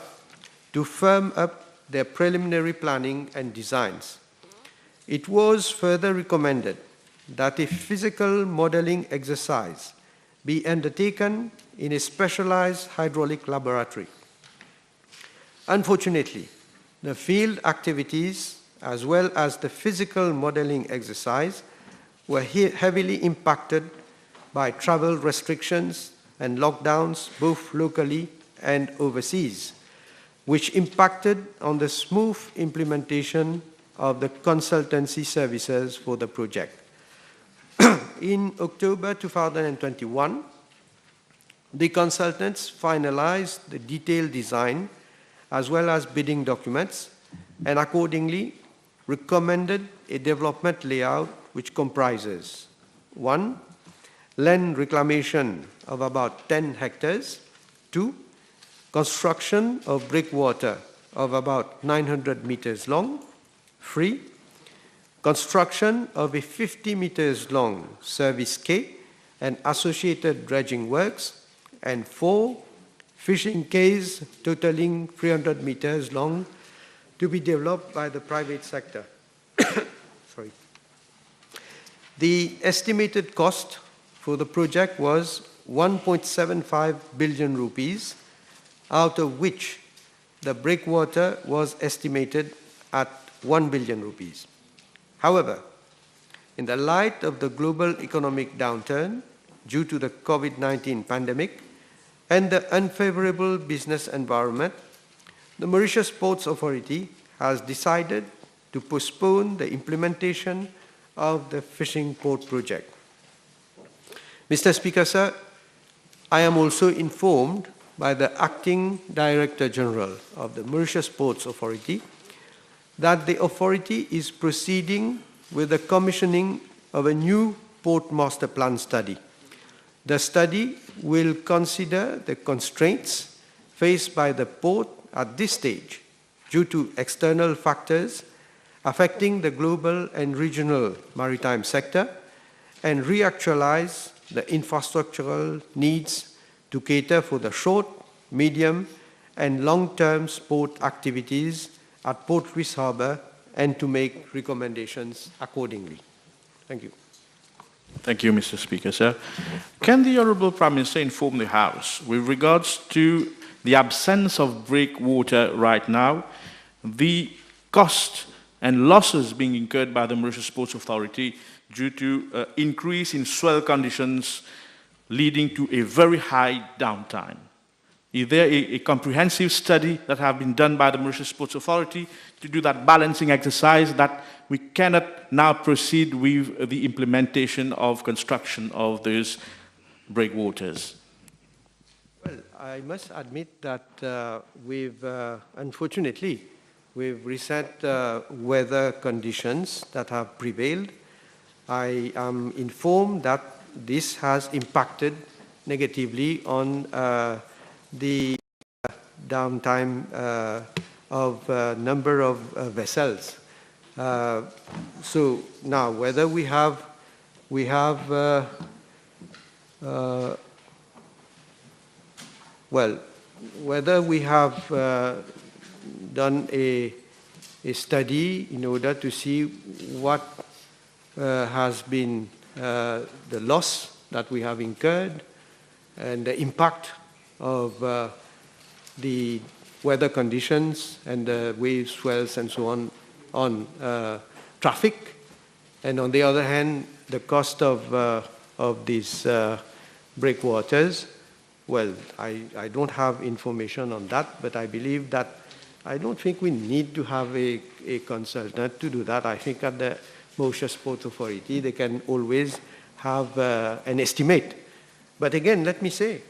to firm up their preliminary planning and designs. It was further recommended that a physical modeling exercise be undertaken in a specialized hydraulic laboratory. Unfortunately, the field activities as well as the physical modeling exercise were heavily impacted by travel restrictions and lockdowns both locally and overseas, which impacted on the smooth implementation of the consultancy services for the project. In October 2021, the consultants finalized the detailed design as well as bidding documents and accordingly recommended a development layout which comprises 1. Land reclamation of about 10 hectares, 2. Construction of breakwater of about 900 meters long, 3. Construction of a 50 meters long service quay and associated dredging works, and 4. Fishing quays totaling 300 meters long to be developed by the private sector. Sorry. The estimated cost for the project was 1.75 billion rupees, out of which the breakwater was estimated at 1 billion rupees. However, in the light of the global economic downturn due to the COVID-19 pandemic and the unfavorable business environment, the Mauritius Ports Authority has decided to postpone the implementation of the fishing port project. Mr. Speaker, sir, I am also informed by the Acting Director General of the Mauritius Ports Authority that the authority is proceeding with the commissioning of a new port master plan study. The study will consider the constraints faced by the port at this stage due to external factors affecting the global and regional maritime sector and reactualize the infrastructural needs to cater for the short, medium, and long-term port activities at Port Louis Harbour and to make recommendations accordingly. Thank you. Thank you, Mr. Speaker, sir. Can the Honourable Prime Minister inform the House with regards to the absence of breakwater right now, the cost and losses being incurred by the Mauritius Ports Authority due to increase in swell conditions leading to a very high downtime? Is there a comprehensive study that has been done by the Mauritius Ports Authority to do that balancing exercise that we cannot now proceed with the implementation of construction of those breakwaters? Well, I must admit that unfortunately, with recent weather conditions that have prevailed, I am informed that this has impacted negatively on the downtime of a number of vessels. So now, whether we have done a study in order to see what has been the loss that we have incurred and the impact of the weather conditions and the wave swells and so on traffic, and on the other hand, the cost of these breakwaters. Well, I don't have information on that, but I believe that I don't think we need to have a consultant to do that. I think at the Mauritius Port Authority, they can always have an estimate. But again, let me say,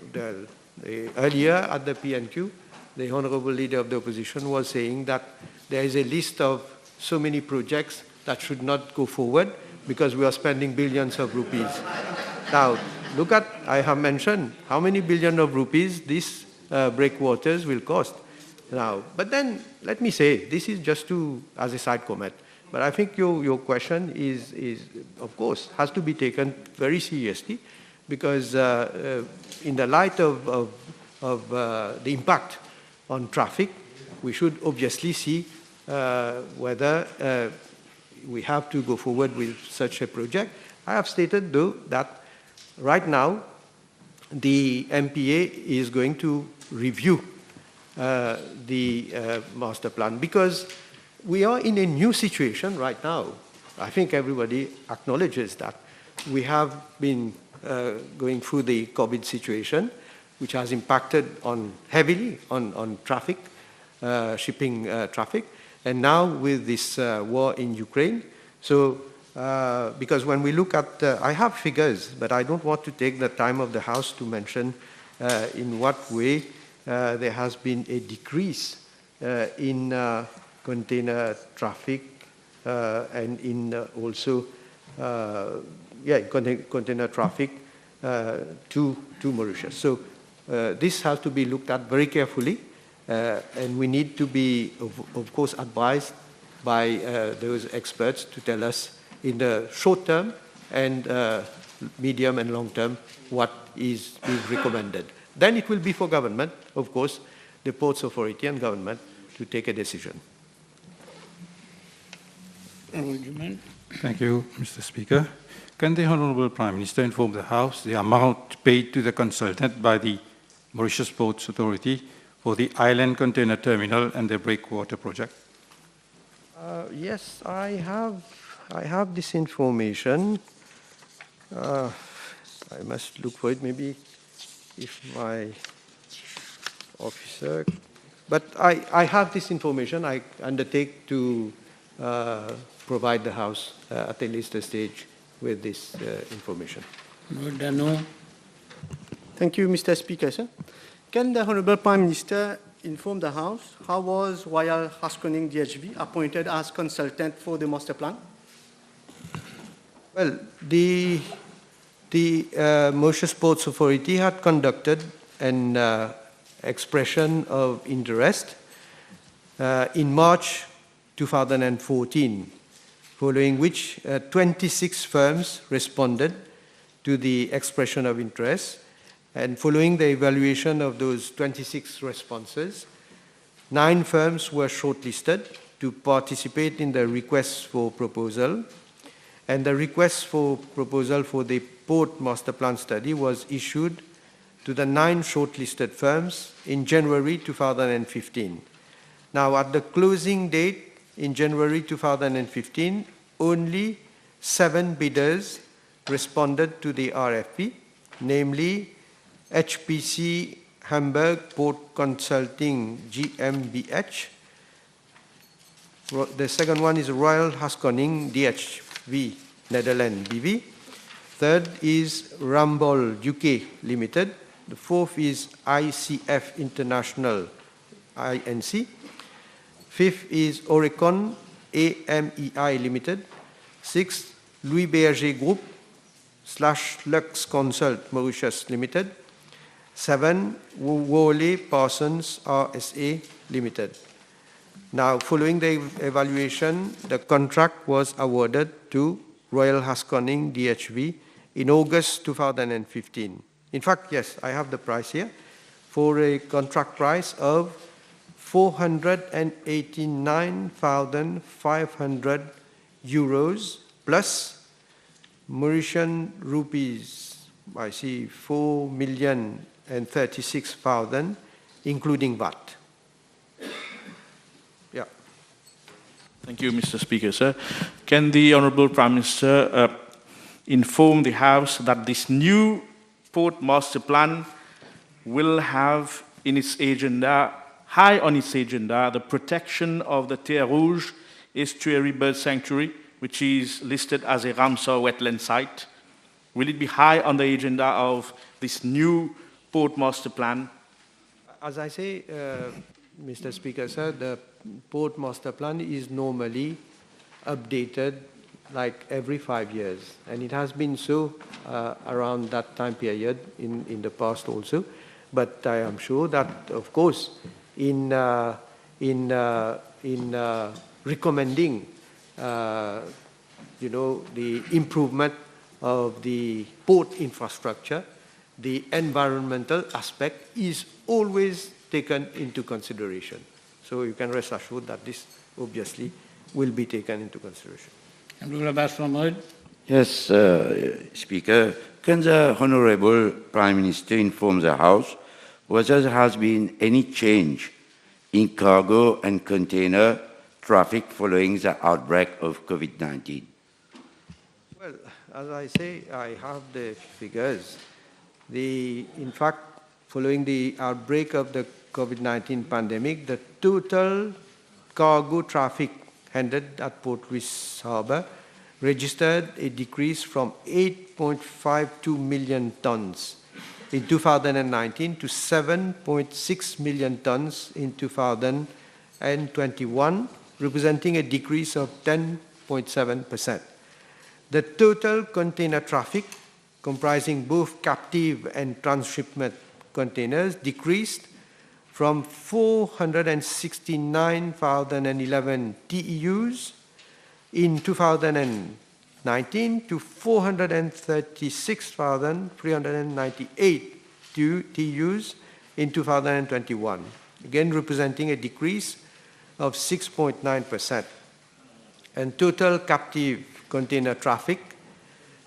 earlier at the PNQ, the Honourable Leader of the Opposition was saying that there is a list of so many projects that should not go forward because we are spending billions of rupees. Now, look at, I have mentioned how many billion of rupees these breakwaters will cost. Now, but then let me say, this is just as a side comment, but I think your question is of course, has to be taken very seriously because in the light of the impact on traffic, we should obviously see whether we have to go forward with such a project. I have stated, though, that right now the MPA is going to review the master plan because we are in a new situation right now. I think everybody acknowledges that. We have been going through the COVID situation, which has impacted heavily on traffic, shipping traffic, and now with this war in Ukraine. So, because when we look at, I have figures, but I don't want to take the time of the House to mention in what way there has been a decrease in container traffic and in also, container traffic to Mauritius. So this has to be looked at very carefully, and we need to be, of course, advised by those experts to tell us in the short term and medium and long term what is recommended. Then it will be for government, of course, the Ports Authority and government to take a decision. Thank you, Mr. Speaker. Can the Honourable Prime Minister inform the House the amount paid to the consultant by the Mauritius Ports Authority for the island container terminal and the breakwater project? Yes, I have this information. I must look for it, maybe if my officer, but I have this information. I undertake to provide the House at a later stage with this information. No. Thank you, Mr. Speaker, sir. Can the Honorable Prime Minister inform the House how was Royal Haskoning DHV appointed as consultant for the master plan? Well, the Mauritius Ports Authority had conducted an expression of interest in March 2014, following which 26 firms responded to the expression of interest. And following the evaluation of those 26 responses, 9 firms were shortlisted to participate in the request for proposal. And the request for proposal for the Port Master Plan study was issued to the 9 shortlisted firms in January 2015. Now, at the closing date in January 2015, only 7 bidders responded to the RFP, namely HPC Hamburg Port Consulting GmbH. The second one is Royal Haskoning DHV Netherlands BV. Third is Ramboll UK Limited. The fourth is ICF International INC. Fifth is Oricon AMEI Limited. Sixth, Louis Berger Group / Lux Consult Mauritius Limited. 7, Worley Parsons RSA Limited. Now, following the evaluation, the contract was awarded to Royal Haskoning DHV in August 2015. In fact, yes, I have the price here, for a contract price of 489,500 euros plus Mauritian rupees, I see 4,036,000, including VAT. Yeah. Thank you, Mr. Speaker, sir. Can the Honourable Prime Minister inform the House that this new Port Master Plan will have in its agenda, high on its agenda, the protection of the Terre Rouge Estuary Bird Sanctuary, which is listed as a Ramsar wetland site? Will it be high on the agenda of this new Port Master Plan? As I say, Mr. Speaker, sir, the Port Master Plan is normally updated like every 5 years, and it has been so around that time period in the past also. But I am sure that, of course, in recommending, the improvement of the port infrastructure, the environmental aspect is always taken into consideration. So you can rest assured that this obviously will be taken into consideration. Yes, Speaker. Can the Honourable Prime Minister inform the House whether there has been any change in cargo and container traffic following the outbreak of COVID-19? Well, as I say, I have the figures. In fact, following the outbreak of the COVID-19 pandemic, the total cargo traffic handled at Port Louis Harbour registered a decrease from 8.52 million tons in 2019 to 7.6 million tons in 2021, representing a decrease of 10.7%. The total container traffic, comprising both captive and transshipment containers, decreased from 469,011 TEUs in 2019 to 436,398 TEUs in 2021, again representing a decrease of 6.9%. And total captive container traffic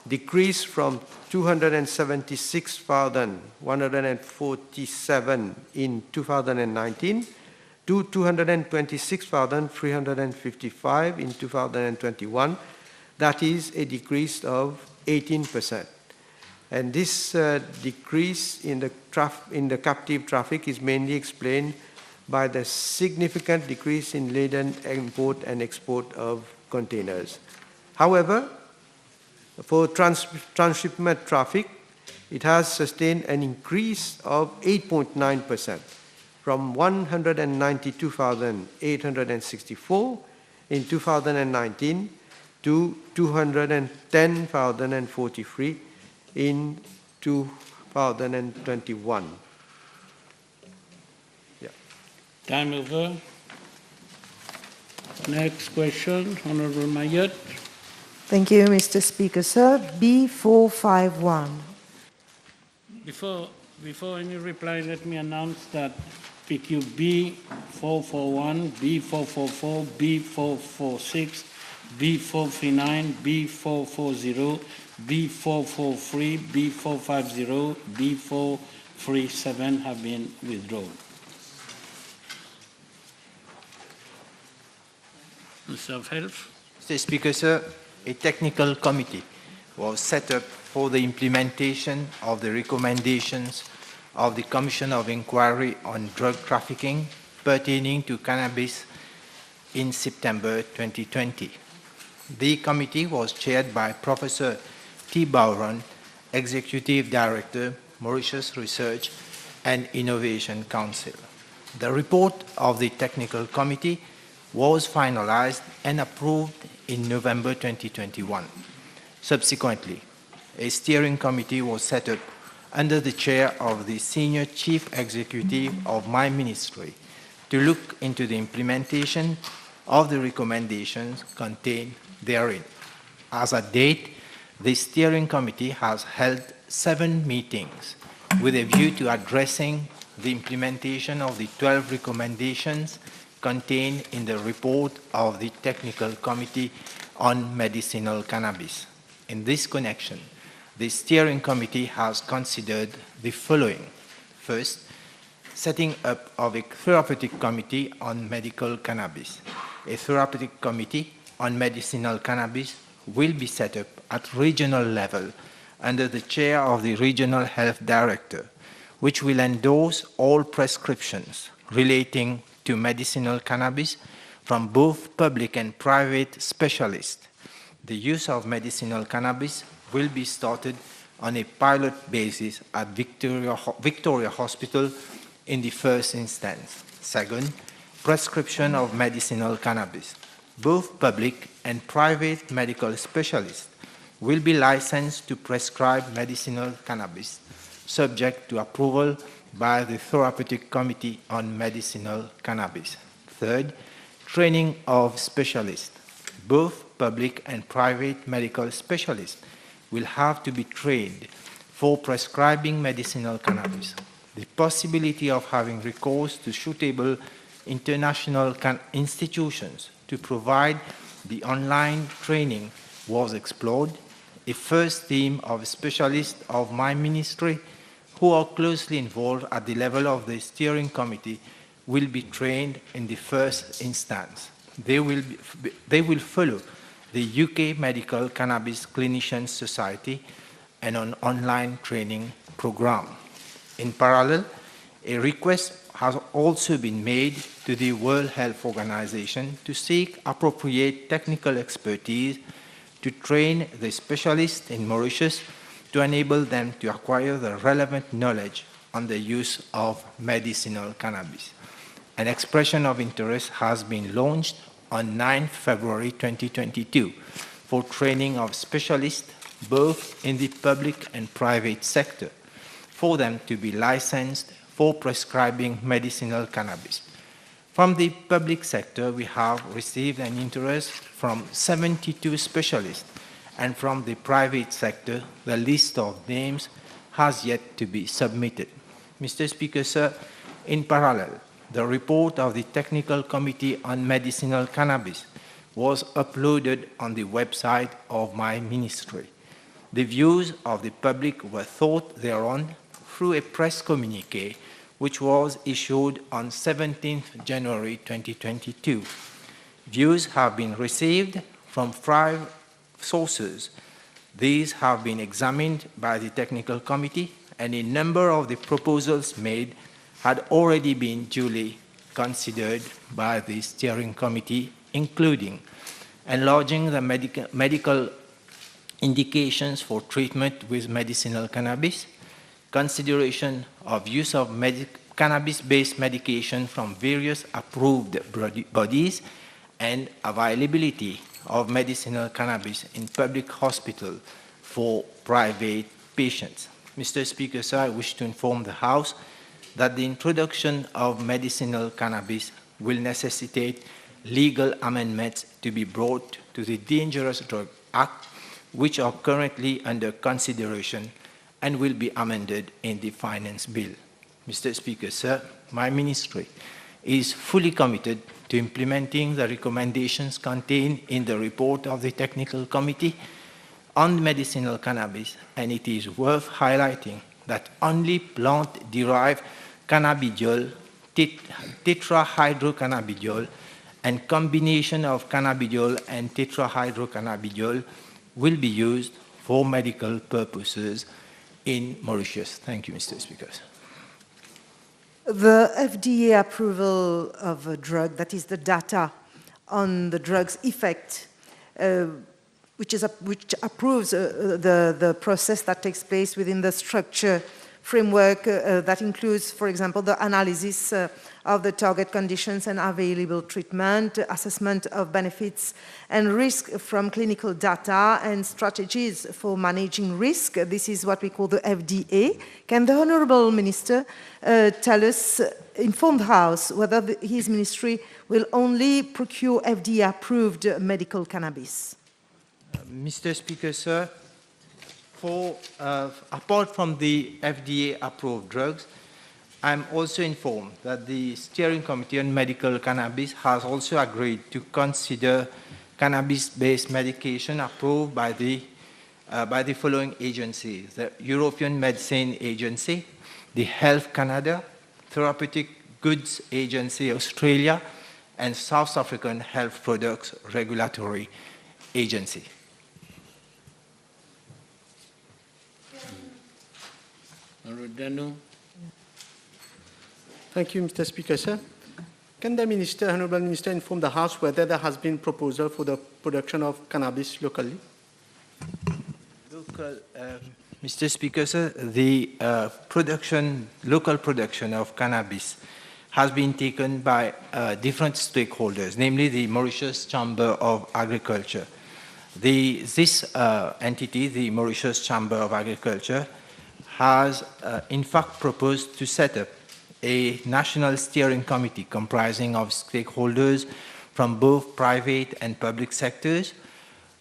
decreased from 276,147 in 2019 to 226,355 in 2021. That is a decrease of 18%. And this decrease in the captive traffic is mainly explained by the significant decrease in laden import and export of containers. However, for transshipment traffic, it has sustained an increase of 8.9% from 192,864 in 2019 to 210,043 in 2021. Time over. Next question, Honorable Mayot. Thank you, Mr. Speaker, sir. B451. Before any reply, let me announce that PQ B441, B444, B446, B439, B440, B443, B450, B437 have been withdrawn. Minister of Health. Mr. Speaker, sir, a technical committee was set up for the implementation of the recommendations of the Commission of Inquiry on Drug Trafficking pertaining to cannabis in September 2020. The committee was chaired by Professor T. Bowron, Executive Director, Mauritius Research and Innovation Council. The report of the technical committee was finalized and approved in November 2021. Subsequently, a steering committee was set up under the chair of the Senior Chief Executive of my ministry to look into the implementation of the recommendations contained therein. As at date, the steering committee has held 7 meetings with a view to addressing the implementation of the 12 recommendations contained in the report of the Technical Committee on Medicinal Cannabis. In this connection, the steering committee has considered the following. First, setting up of a therapeutic committee on medical cannabis. A therapeutic committee on medicinal cannabis will be set up at regional level under the chair of the regional health director, which will endorse all prescriptions relating to medicinal cannabis from both public and private specialists. The use of medicinal cannabis will be started on a pilot basis at Victoria Hospital in the first instance. Second, prescription of medicinal cannabis. Both public and private medical specialists will be licensed to prescribe medicinal cannabis, subject to approval by the Therapeutic Committee on Medicinal Cannabis. Third, training of specialists. Both public and private medical specialists will have to be trained for prescribing medicinal cannabis. The possibility of having recourse to suitable international institutions to provide the online training was explored. A first team of specialists of my ministry who are closely involved at the level of the steering committee will be trained in the first instance. They will follow the UK Medical Cannabis Clinicians Society and an online training program. In parallel, a request has also been made to the World Health Organization to seek appropriate technical expertise to train the specialists in Mauritius to enable them to acquire the relevant knowledge on the use of medicinal cannabis. An expression of interest has been launched on 9 February 2022 for training of specialists both in the public and private sector for them to be licensed for prescribing medicinal cannabis. From the public sector, we have received an interest from 72 specialists, and from the private sector, the list of names has yet to be submitted. Mr. Speaker, sir, in parallel, the report of the Technical Committee on Medicinal Cannabis was uploaded on the website of my ministry. The views of the public were thought thereon through a press communiqué which was issued on 17th January 2022. Views have been received from 5 sources. These have been examined by the technical committee, and a number of the proposals made had already been duly considered by the steering committee, including enlarging the medical indications for treatment with medicinal cannabis, consideration of use of cannabis-based medication from various approved bodies, and availability of medicinal cannabis in public hospital for private patients. Mr. Speaker, sir, I wish to inform the House that the introduction of medicinal cannabis will necessitate legal amendments to be brought to the Dangerous Drug Act, which are currently under consideration and will be amended in the Finance Bill. Mr. Speaker, sir, my ministry is fully committed to implementing the recommendations contained in the report of the Technical Committee on medicinal cannabis, and it is worth highlighting that only plant-derived cannabidiol, tetrahydrocannabidiol, and combination of cannabidiol and tetrahydrocannabidiol will be used for medical purposes in Mauritius. Thank you, Mr. Speaker. The FDA approval of a drug, that is the data on the drug's effect, which approves the process that takes place within the structure framework that includes, for example, the analysis of the target conditions and available treatment, assessment of benefits and risk from clinical data, and strategies for managing risk. This is what we call the FDA. Can the Honourable Minister inform the House whether his ministry will only procure FDA-approved medical cannabis? Mr. Speaker, sir, apart from the FDA-approved drugs, I'm also informed that the Steering Committee on Medical Cannabis has also agreed to consider cannabis-based medication approved by the following agencies: the European Medicine Agency, the Health Canada, Therapeutic Goods Agency Australia, and South African Health Products Regulatory Agency. Thank you, Mr. Speaker, sir. Can the Honourable Minister, inform the House whether there has been proposal for the production of cannabis locally? Mr. Speaker, sir, the local production of cannabis has been taken by different stakeholders, namely the Mauritius Chamber of Agriculture. This entity, the Mauritius Chamber of Agriculture, has in fact proposed to set up a national steering committee comprising of stakeholders from both private and public sectors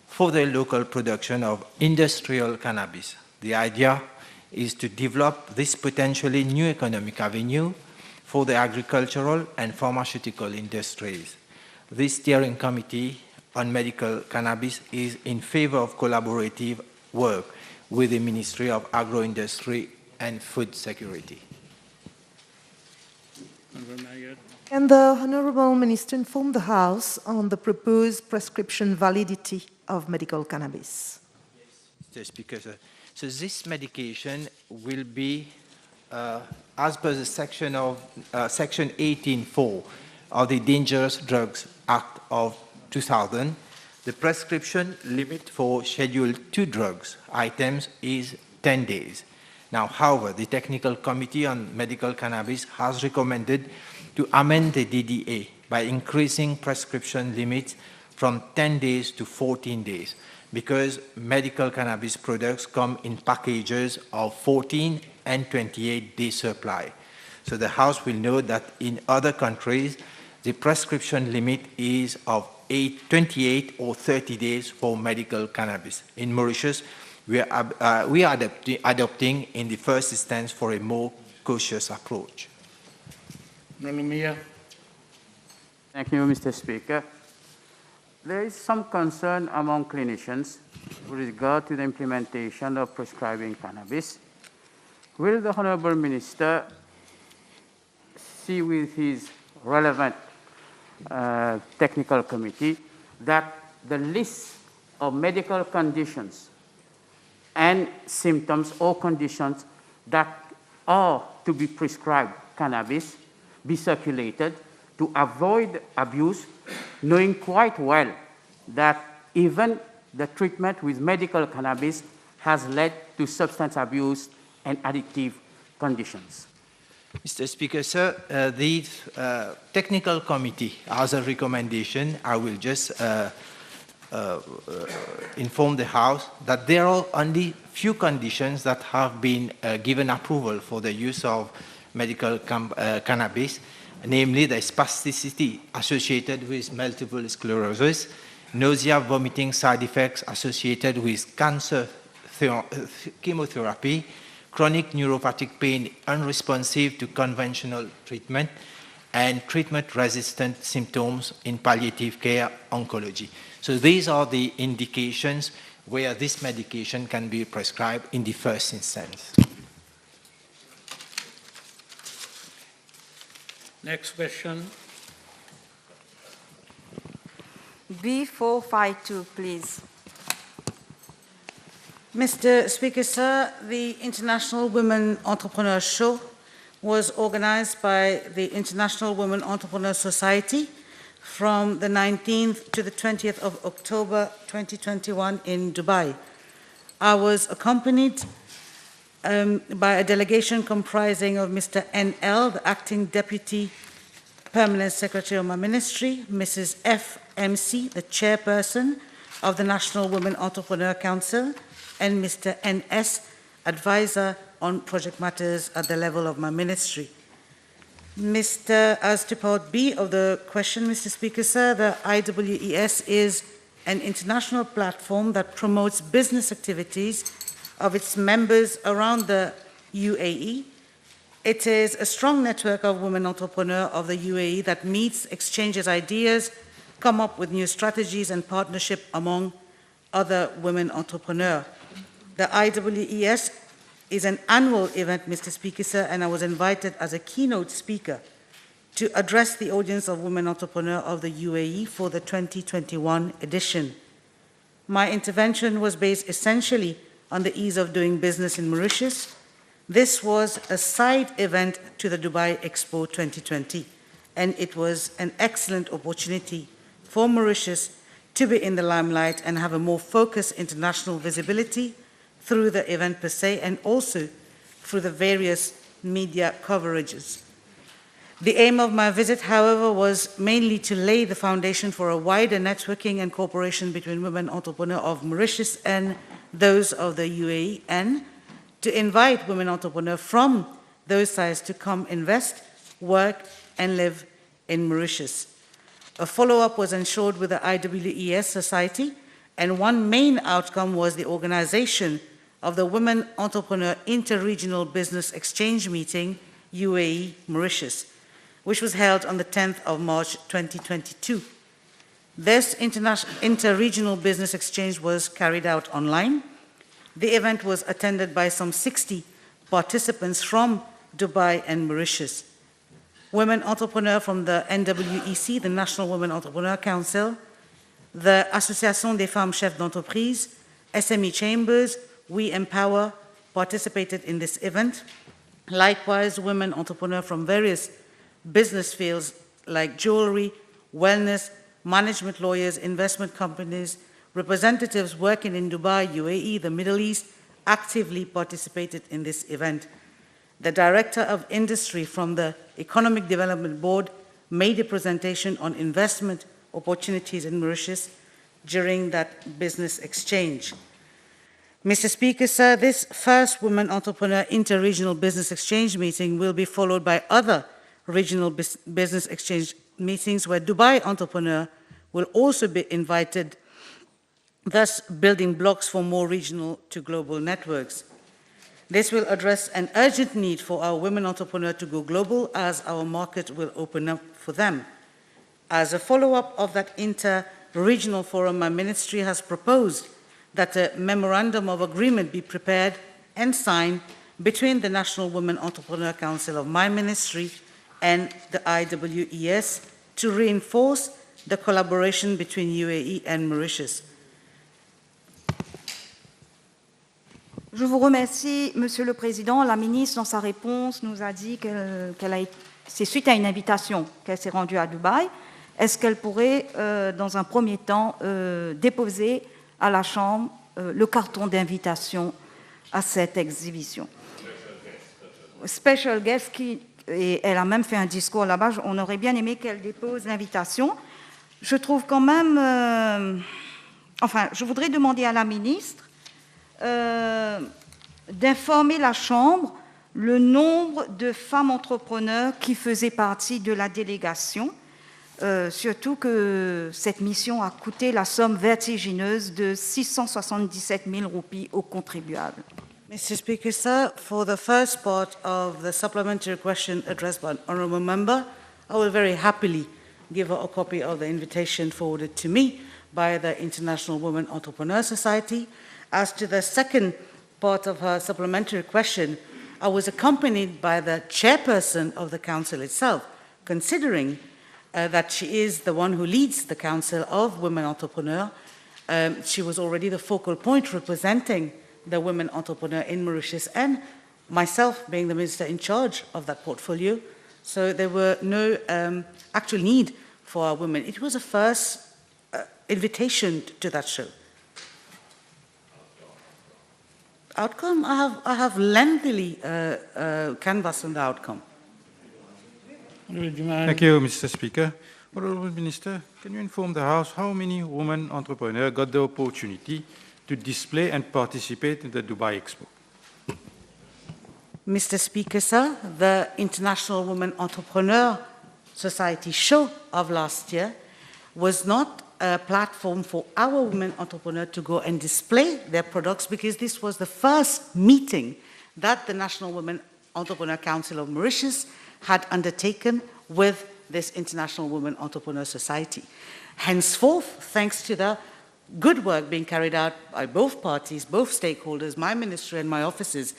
for the local production of industrial cannabis. The idea is to develop this potentially new economic avenue for the agricultural and pharmaceutical industries. This steering committee on medical cannabis is in favor of collaborative work with the Ministry of Agro-Industry and Food Security. Can the Honourable Minister inform the House on the proposed prescription validity of medical cannabis? Mr. Speaker, sir. So this medication will be, as per the section 18.4 of the Dangerous Drugs Act of 2000, the prescription limit for Schedule 2 drugs items is 10 days. Now, however, the Technical Committee on Medical Cannabis has recommended to amend the DDA by increasing prescription limits from 10 days to 14 days, because medical cannabis products come in packages of 14 and 28-day supply. So the House will note that in other countries, the prescription limit is of 28 or 30 days for medical cannabis. In Mauritius, we are adopting in the first instance for a more cautious approach. Thank you, Mr. Speaker. There is some concern among clinicians with regard to the implementation of prescribing cannabis. Will the Honourable Minister see with his relevant technical committee that the list of medical conditions and symptoms or conditions that are to be prescribed cannabis be circulated to avoid abuse, knowing quite well that even the treatment with medical cannabis has led to substance abuse and addictive conditions. Mr. Speaker, sir, the technical committee, as a recommendation, I will just inform the House that there are only few conditions that have been given approval for the use of medical cannabis, namely the spasticity associated with multiple sclerosis, nausea, vomiting side effects associated with cancer chemotherapy, chronic neuropathic pain unresponsive to conventional treatment, and treatment-resistant symptoms in palliative care oncology. So these are the indications where this medication can be prescribed in the first instance. Next question. B452, please. Mr. Speaker, sir, the International Women Entrepreneur Show was organized by the International Women Entrepreneur Society from the 19th to the 20th of October 2021 in Dubai. I was accompanied by a delegation comprising of Mr. N.L., the Acting Deputy Permanent Secretary of my ministry, Mrs. F.M.C., the Chairperson of the National Women Entrepreneur Council, and Mr. N.S., Advisor on Project Matters at the level of my ministry. As to part B of the question, Mr. Speaker, sir, the IWES is an international platform that promotes business activities of its members around the UAE. It is a strong network of women entrepreneurs of the UAE that meets, exchanges ideas, come up with new strategies and partnership among other women entrepreneurs. The IWES is an annual event, Mr. Speaker, sir, and I was invited as a keynote speaker to address the audience of women entrepreneurs of the UAE for the 2021 edition. My intervention was based essentially on the ease of doing business in Mauritius. This was a side event to the Dubai Expo 2020, and it was an excellent opportunity for Mauritius to be in the limelight and have a more focused international visibility through the event per se, and also through the various media coverages. The aim of my visit, however, was mainly to lay the foundation for a wider networking and cooperation between women entrepreneurs of Mauritius and those of the UAE, and to invite women entrepreneurs from those sides to come invest, work, and live in Mauritius. A follow-up was ensured with the IWES Society, and one main outcome was the organization of the Women Entrepreneur Inter-Regional Business Exchange Meeting, UAE, Mauritius, which was held on the 10th of March 2022. This inter-regional business exchange was carried out online. The event was attended by some 60 participants from Dubai and Mauritius. Women entrepreneurs from the NWEC, the National Women Entrepreneur Council, the Association des Femmes Chefs d'Entreprise, SME Chambers, We Empower participated in this event. Likewise, women entrepreneurs from various business fields like jewelry, wellness, management lawyers, investment companies, representatives working in Dubai, UAE, the Middle East, actively participated in this event. The Director of Industry from the Economic Development Board made a presentation on investment opportunities in Mauritius during that business exchange. Mr. Speaker, sir, this first Women Entrepreneur Inter-Regional Business Exchange meeting will be followed by other regional business exchange meetings where Dubai entrepreneurs will also be invited, thus building blocks for more regional to global networks. This will address an urgent need for our women entrepreneurs to go global as our market will open up for them. As a follow-up of that inter-regional forum, my ministry has proposed that a memorandum of agreement be prepared and signed between the National Women Entrepreneur Council of my ministry and the IWES to reinforce the collaboration between UAE and Mauritius. Je vous remercie, Monsieur le Président. La ministre, dans sa réponse, nous a dit c'est suite à une invitation qu'elle s'est rendue à Dubaï. Est-ce qu'elle pourrait, dans un premier temps, déposer à la Chambre le carton d'invitation à cette exhibition? special guest et elle a même fait un discours là-bas. On aurait bien aimé qu'elle dépose l'invitation. Je trouve quand même... je voudrais demander à la ministre d'informer la Chambre le nombre de femmes entrepreneurs qui faisaient partie de la délégation, surtout que cette mission a coûté la somme vertigineuse de 677 000 roupies aux contribuables. Mr. Speaker, sir, for the first part of the supplementary question addressed by an honourable member, I will very happily give her a copy of the invitation forwarded to me by the International Women Entrepreneur Society. As to the second part of her supplementary question, I was accompanied by the chairperson of the council itself, considering that she is the one who leads the Council of Women Entrepreneurs. She was already the focal point representing the women entrepreneur in Mauritius, and myself being the minister in charge of that portfolio. So there were no actual need for our women. It was a first invitation to that show. Outcome, I have lengthily canvassed on the outcome. Thank you, Mr. Speaker. Honourable Minister, can you inform the House how many women entrepreneurs got the opportunity to display and participate in the Dubai Expo? Mr. Speaker, sir, the International Women Entrepreneur Society show of last year was not a platform for our women entrepreneurs to go and display their products, because this was the first meeting that the National Women Entrepreneur Council of Mauritius had undertaken with this International Women Entrepreneur Society. Henceforth, thanks to the good work being carried out by both parties, both stakeholders, my ministry and my offices,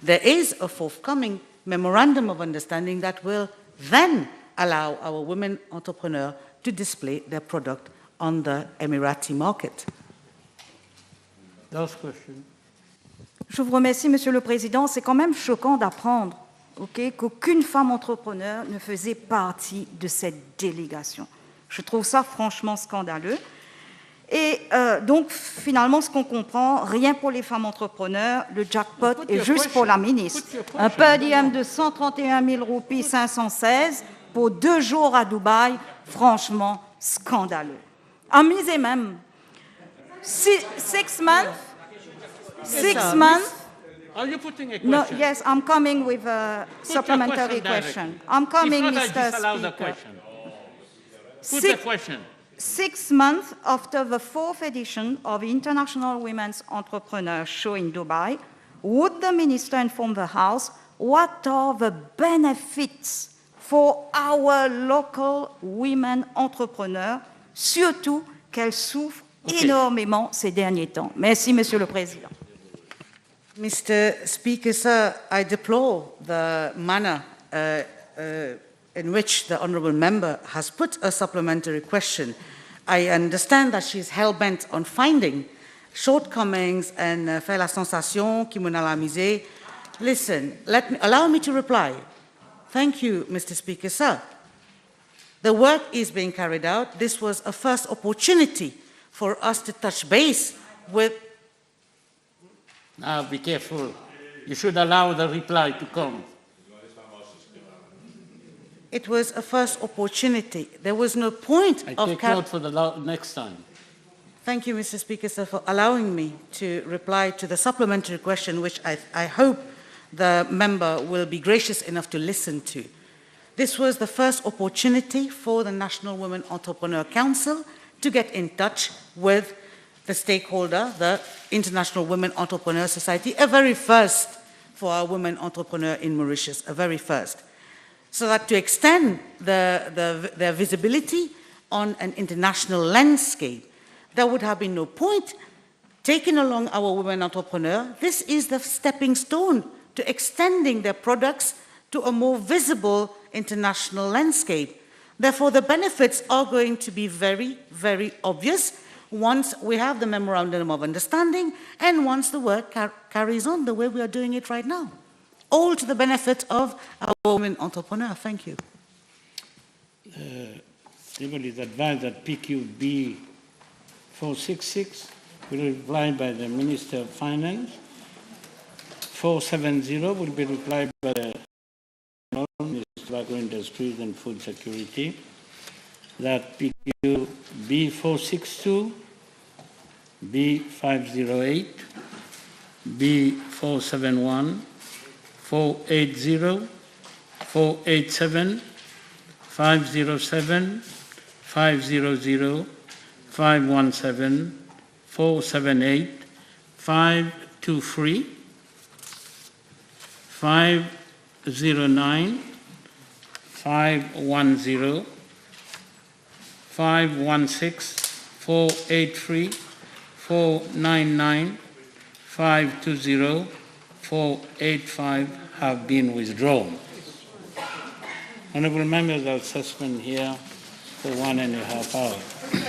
there is a forthcoming memorandum of understanding that will then allow our women entrepreneurs to display their product on the Emirati market. Last question. Je vous remercie, Monsieur le Président. C'est quand même choquant d'apprendre qu'aucune femme entrepreneur ne faisait partie de cette délégation. Je trouve ça franchement scandaleux. Et donc, finalement, ce qu'on comprend, rien pour les femmes entrepreneurs, le jackpot est juste pour la ministre. Un per diem de 131 000 roupies 516 pour 2 jours à Dubaï, franchement scandaleux. Amusez même. 6 months. 6 months. Are you putting a question? No, yes, I'm coming with a supplementary question. I'm coming, If not, Mr. I disallow the Speaker. question. Put the question. 6 months after the 4th edition of the International Women's Entrepreneur Show in Dubai, would the Minister inform the House what are the benefits for our local women entrepreneurs, surtout qu'elles souffrent énormément ces derniers temps? Merci, Monsieur le Président. Mr. Speaker, sir, I deplore the manner in which the honourable member has put a supplementary question. I understand that she's hell-bent on finding shortcomings and faire la sensation qui m'en a amusé. Listen, allow me to reply. Thank you, Mr. Speaker, sir. The work is being carried out. This was a first opportunity for us to touch base with... Now, be careful. You should allow the reply to come. It was a first opportunity. There was no point of... I take note for the next time. Thank you, Mr. Speaker, sir, for allowing me to reply to the supplementary question, which I hope the member will be gracious enough to listen to. This was the first opportunity for the National Women Entrepreneur Council to get in touch with the stakeholder, the International Women Entrepreneur Society, a very first for our women entrepreneur in Mauritius, a very first. So that to extend their visibility on an international landscape, there would have been no point taking along our women entrepreneurs. This is the stepping stone to extending their products to a more visible international landscape. Therefore, the benefits are going to be very, very obvious once we have the memorandum of understanding and once the work carries on the way we are doing it right now. All to the benefit of our women entrepreneurs. Thank you. Civil is advised that PQB 466 will be replied by the Minister of Finance. 470 will be replied by the Tobacco Industries and Food Security, that PQ B462, B508, B471, 480, 487, 507, 500, 517, 478, 523, 509, 510, 516, 483, 499, 520, 485 have been withdrawn. Honourable members, I'll suspend here for 1.5 hours.